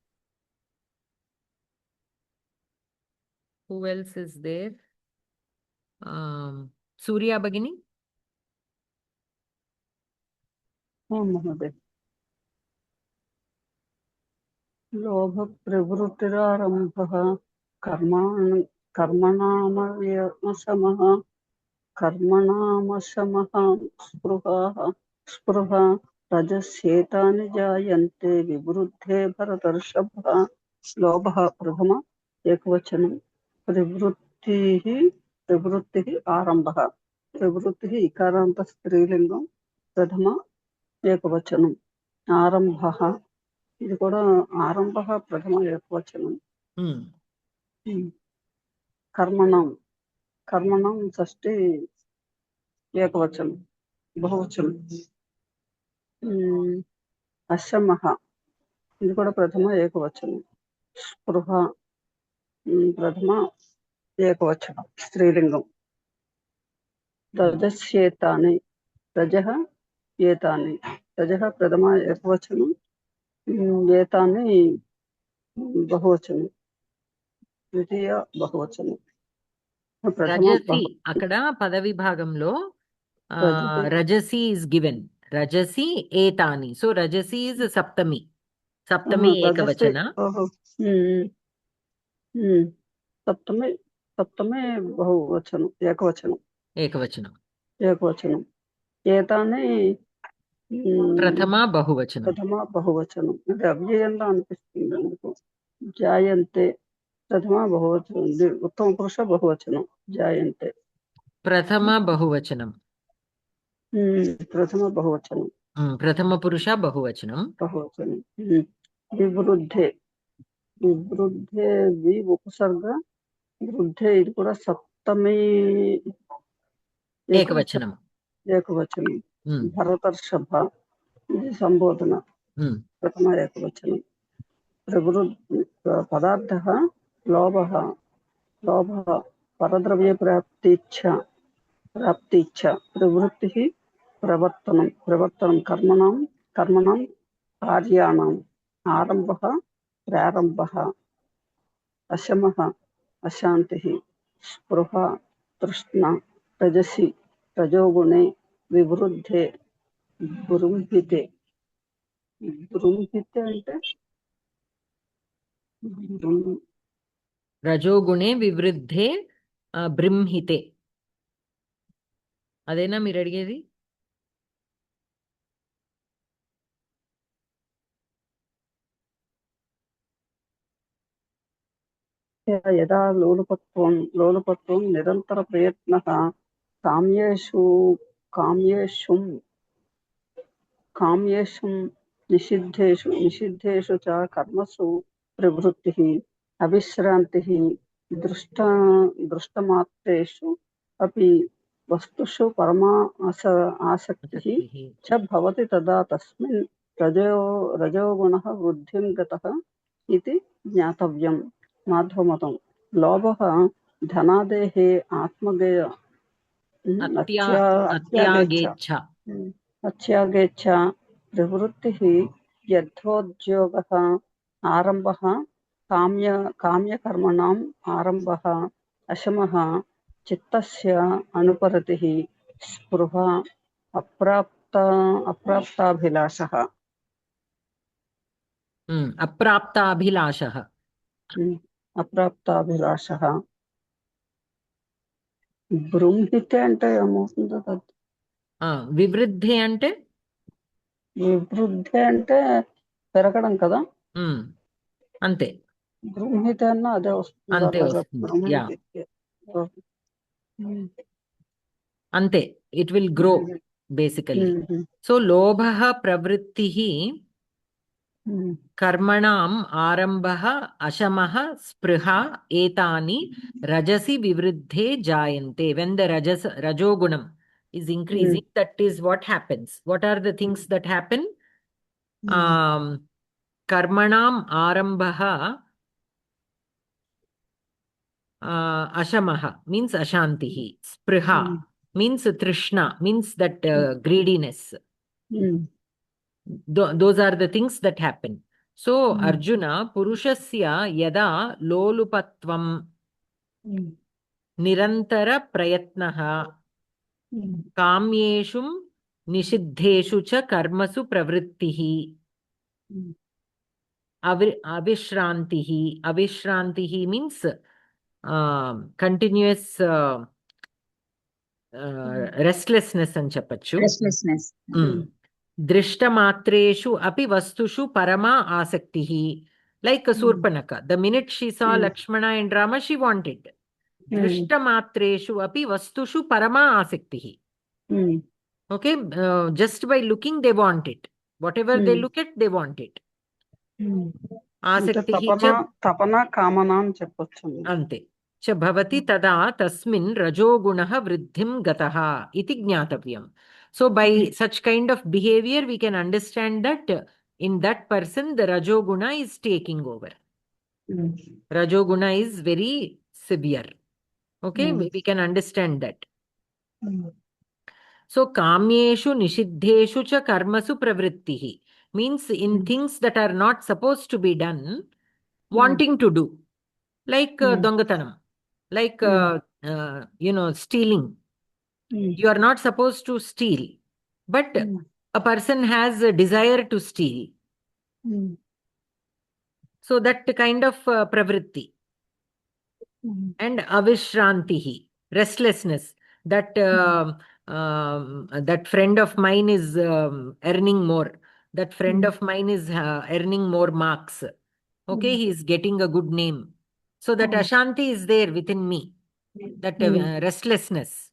Who else is there? Surya Bhagini? महोदय लोभप्रवृत्तिरारम्भः कर्मणामशमः स्पृहा रजस्येतानि जायन्ते विवृद्धे भरतर्षभ लोभः प्रथम एकवचनं प्रवृत्तिः आरम्भः प्रवृत्तिः इकारान्त स्त्रीलिङ्गं प्रथम ఏకవచనం ఆరంభః ఇది కూడా ఆరంభః ప్రథమ ఏకవచనం కర్మణం షష్ఠి ఏకవచనం బహువచనం అశమః ఇది కూడా ప్రథమ ఏకవచనం స్పృహ ప్రథమ ఏకవచనం స్త్రీలింగం రజస్యేతాని రజః ఏతాని రజః ప్రథమ ఏకవచనం ఏతాని బహువచనం ద్వితీయ బహువచనం రజసి అక్కడ పద విభాగంలో రజసి ఇస్ గివెన్ రజసి ఏతాని సో రజసి ఇస్ సప్తమి ఏకవచన సప్తమి బహువచనం ఏకవచనం ఏతాని ప్రథమ బహువచనం అంటే అవ్యయంలో అనిపిస్తుంది అందుకు జాయంతే ప్రథమ బహువచనం ఉత్తమ పురుష బహువచనం జాయంతే ప్రథమ బహువచనం ప్రథమ పురుష బహువచనం వివృద్ధే వి ఉపసర్గ వృద్ధే ఇది కూడా సప్తమి ఏకవచనం భరతర్షభ ఇది సంబోధన ప్రథమ ఏకవచనం పదార్థ లోభ పరద్రవ్య ప్రాప్తిచ్చ ప్రవృత్తి ప్రవర్తనం కర్మణం కార్యాణం ఆరంభః ప్రారంభః అశమః అశాంతి స్పృహ తృష్ణ రజసి రజోగుణే వివృద్ధే బృంహితే అంటే రజోగుణే వివృద్ధే బృంహితే అదేనా మీరు అడిగేది యదా లోలుపత్వం నిరంతర ప్రయత్నః కామ్యేషు काम्येषु निषिद्धेषु च कर्मसु प्रवृत्तिः अविश्रान्तिः दृष्टमात्रेषु अपि वस्तुषु परमा आसक्तिः च भवति तदा तस्मिन् रजोगुणः वृद्धिं गतः इति ज्ञातव्यम्। माधवमतं लोभः धनादेः अत्यागेच्छा प्रवृत्तिः यथोद्योगः आरम्भः काम्यकर्मणाम् आरम्भः अशमः चित्तस्य अनुपरतिः स्पृहा अप्राप्ताभिलाषः అప్రాప్తాభిలాషः బృంహితే అంటే ఏమవుతుందో వివృద్ధి అంటే వివృద్ధి అంటే పెరగడం కదా అంతే బృంహితే అన్న అదే అంతే వస్తుంది అంతే it will grow basically so లోభః ప్రవృత్తిః कर्मणाम् आरम्भः अशमः स्पृहा एतानि रजसि विवृद्धे जायन्ते. When the rajogunam is increasing, that is what happens. What are the things that happen? Karmanam arambha ashamaha means ashantihi. Spriha means trishna, means that greediness. Those are the things that happen. So Arjuna, purushasya yada lolupatvam nirantara prayatnaha kamyeshum nishiddheshu cha karmasu pravrittihi avishrantihi means continuous restlessness అని చెప్పొచ్చు. Restlessness Drishtamatreshu api vastushu parama asaktihi. Like Surpanaka. The minute she saw Lakshmana and Rama, she wanted. Drishtamatreshu api vastushu parama asaktihi. Okay, just by looking, they want it. Whatever they look at, they want it. Asaktihi cha తపన కామన అని చెప్పొచ్చు. ante cha bhavati tada tasmin rajogunaha vruddhim gataha iti gnatavyam. So by such kind of behavior, we can understand that in that person, the rajoguna is taking over. Rajoguna is very severe. Okay, we can understand that. So kamyeshu nishiddheshu cha karmasu pravrittihi means in things that are not supposed to be done, wanting to do, like dongatanam, like stealing. You are not supposed to steal, but a person has a desire to steal. So that kind of pravritti. And avishrantihi, restlessness. That friend of mine is earning more. That friend of mine is earning more marks. Okay, he is getting a good name. So that ashanti is there within me. That restlessness.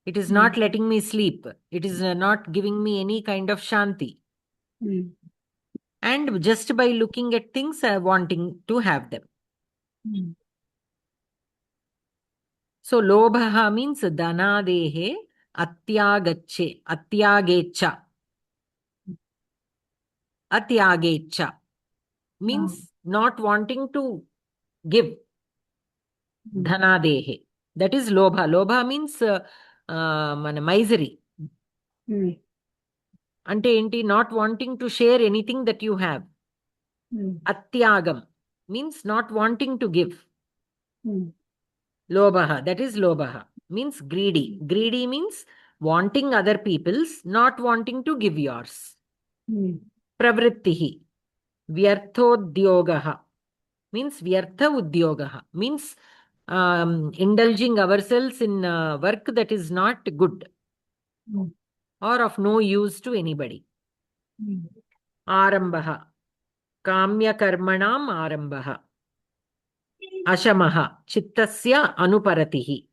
It is not letting me sleep. It is not giving me any kind of shanti. And just by looking at things, wanting to have them. So lobha means dhanadehe atyagecha. Atyagecha means not wanting to give. Dhanadehe. That is lobha. Lobha means misery. Ante enti not wanting to share anything that you have. Atyagam means not wanting to give. Lobha, that is lobha, means greedy. Greedy means wanting other people's, not wanting to give yours. Pravrittihi, vyarthodyogaha means vyartha udyogaha means indulging ourselves in work that is not good or of no use to anybody. Arambaha, kamya karmanam arambaha. Ashamaha, chittasya anuparatihi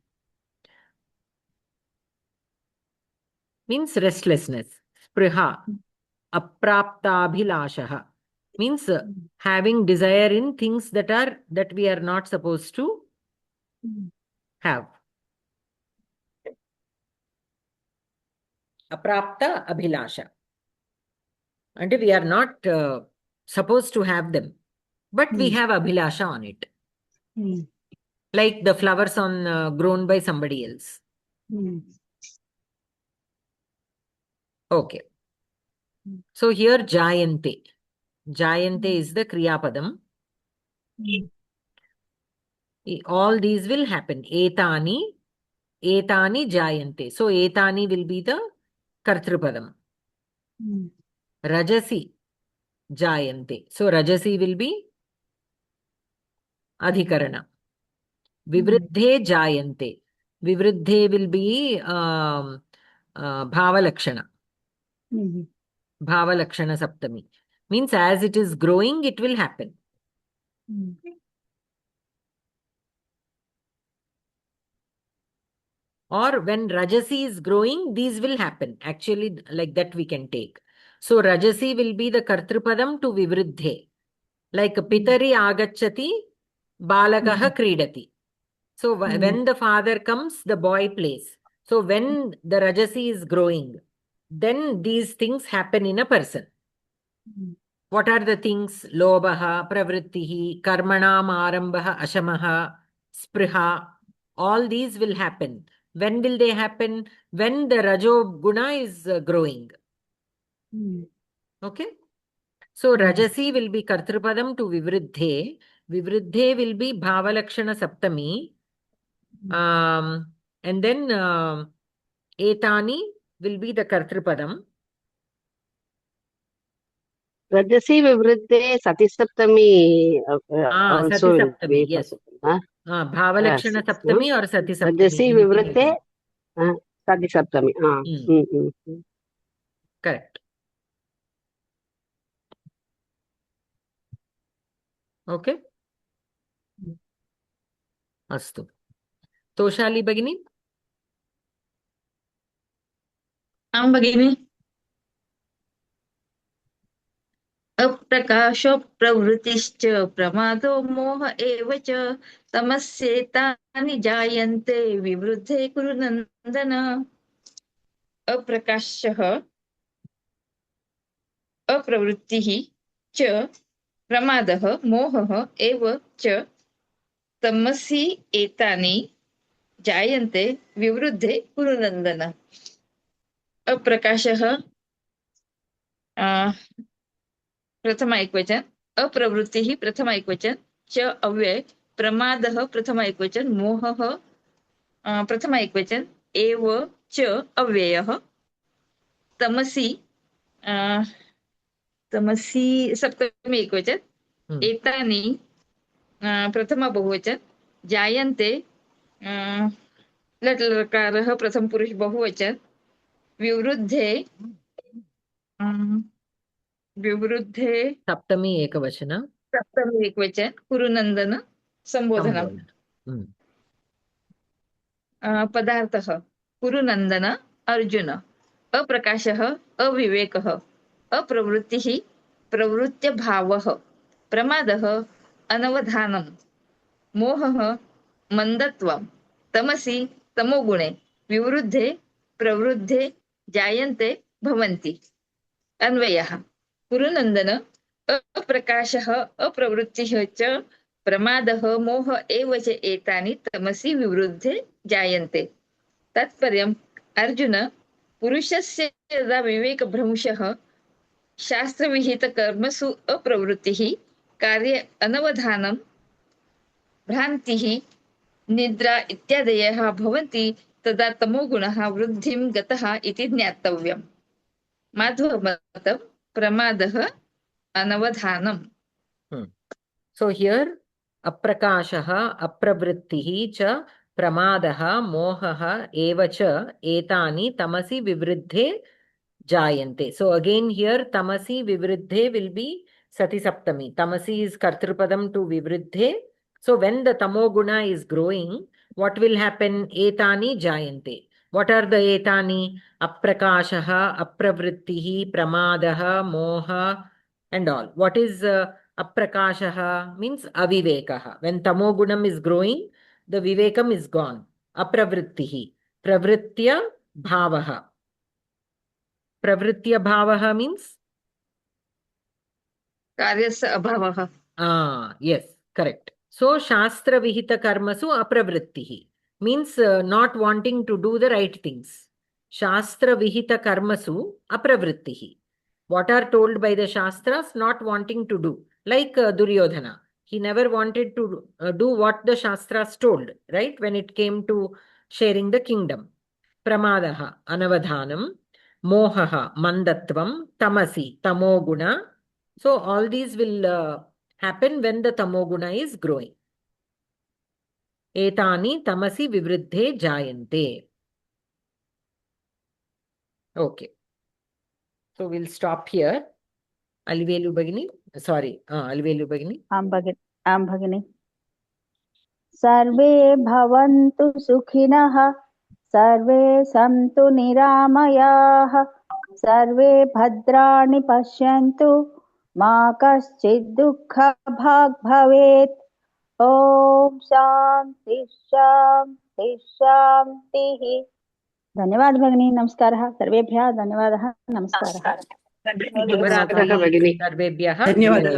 means restlessness. Spriha, apraptabhilashaha means having desire in things that we are not supposed to have. Aprapta abhilasha. And we are not supposed to have them, but we have abhilasha on it. Like the flowers on grown by somebody else. Okay. So here jayante. Jayante is the kriya padam. All these will happen. Etani jayante. So etani will be the kartrupadam. Rajasi jayante. So rajasi will be adhikarana. Vivriddhe jayante. Vivriddhe will be bhavalakshana. Bhavalakshana saptami. Means as it is growing, it will happen. Or when Rajasi is growing, these will happen. Actually, like that we can take. So Rajasi will be the Kartrupadam to Vivriddhe. Like Pitari agachati, Balakaha kridati. So when the father comes, the boy plays. So when the Rajasi is growing, then these things happen in a person. What are the things? Lobhaha, pravrittihi, karmanam arambaha, ashamaha, spriha. All these will happen. When will they happen? When the Rajo Guna is growing. Okay? So Rajasi will be Kartrupadam to Vivriddhe. Vivriddhe will be Bhavalakshana Saptami. And then Etani will be the Kartrupadam. Rajasi Vivriddhe Sati Saptami also Sati will Saptami, be yes. possible. Bhavalakshana Yes, Saptami or Sati Saptami. Rajasi Vivriddhe Sati Saptami. Correct. Okay. Astu. Toshali Bagini? आं भगिनि अप्रकाशो प्रवृत्तिश्च प्रमादो मोह एव च तमस्येतानि जायन्ते विवृद्धे कुरु नन्दन अप्रकाशः अप्रवृत्तिः च प्रमादः मोहः एव च तमसि एतानि जायन्ते विवृद्धे कुरु नन्दन अप्रकाशः प्रथम एकवचन अप्रवृत्तिः प्रथम एकवचन च अव्यय प्रमादः प्रथम एकवचन मोहः प्रथम एकवचन एव च अव्ययः तमसि तमसि सप्तमी एकवचन एतानि प्रथम बहुवचन जायन्ते लट् लकारः प्रथम पुरुष बहुवचन विवृद्धे विवृद्धे सप्तमी एकवचन सप्तमी एकवचन कुरुनन्दन संबोधनम् पदार्थः कुरुनन्दन अर्जुन अप्रकाशः अविवेकः अप्रवृत्तिः प्रवृत्त्यभावः प्रमादः अनवधानं मोहः मन्दत्वं तमसि तमोगुणे विवृद्धे प्रवृद्धे जायन्ते भवन्ति अन्वयः कुरुनन्दन अप्रकाशः अप्रवृत्तिः च प्रमादः मोह एव च एतानि तमसि विवृद्धे जायन्ते तात्पर्यम् अर्जुन पुरुषस्य यदा विवेकभ्रंशः शास्त्रविहितकर्मसु अप्रवृत्तिः कार्ये अनवधानं भ्रान्तिः निद्रा इत्यादयः भवन्ति तदा तमोगुणः वृद्धिं गतः इति ज्ञातव्यम् माध्वमतं प्रमादः अनवधानम् So here aprakashaha apravrittihi cha pramadaha mohaha eva cha etani tamasi vivriddhe jayante. So again here tamasi vivriddhe will be sati saptami. Tamasi is kartrupadam to vivriddhe. So when the tamoguna is growing, what will happen? Etani jayante. What are the etani? Aprakashaha, apravrittihi, pramadaha, moha, and all. What is aprakashaha? Means avivekaha. When tamogunam is growing, the vivekam is gone. Apravrittihi. Pravritya bhavaha. Pravritya bhavaha means? कार्यस्य अभावः. Yes, correct. So, Shastra Vihita Karmasu Apravrittihi means not wanting to do the right things. Shastra Vihita Karmasu Apravrittihi. What are told by the Shastras, not wanting to do. Like Duryodhana. He never wanted to do what the Shastras told, right? When it came to sharing the kingdom. Pramadaha, Anavadhanam. Mohaha, Mandatvam. Tamasi, Tamoguna. So all these will happen when the tamoguna is growing. Etani tamasi vivriddhe jayante. Okay. So we'll stop here. Alivelu Bagini. Sorry. Alivelu Bagini. आं भगिनि सर्वे भवन्तु सुखिनः सर्वे सन्तु निरामयाः सर्वे भद्राणि पश्यन्तु मा कश्चित् दुःखभाग् भवेत् ॐ शान्ति शान्ति शान्तिः धन्यवाद भगिनी नमस्कारः सर्वेभ्यः धन्यवादः नमस्कारः नमस्कारः भगिनि सर्वेभ्यः धन्यवादः.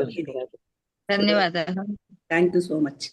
धन्यवादः. Thank you so much.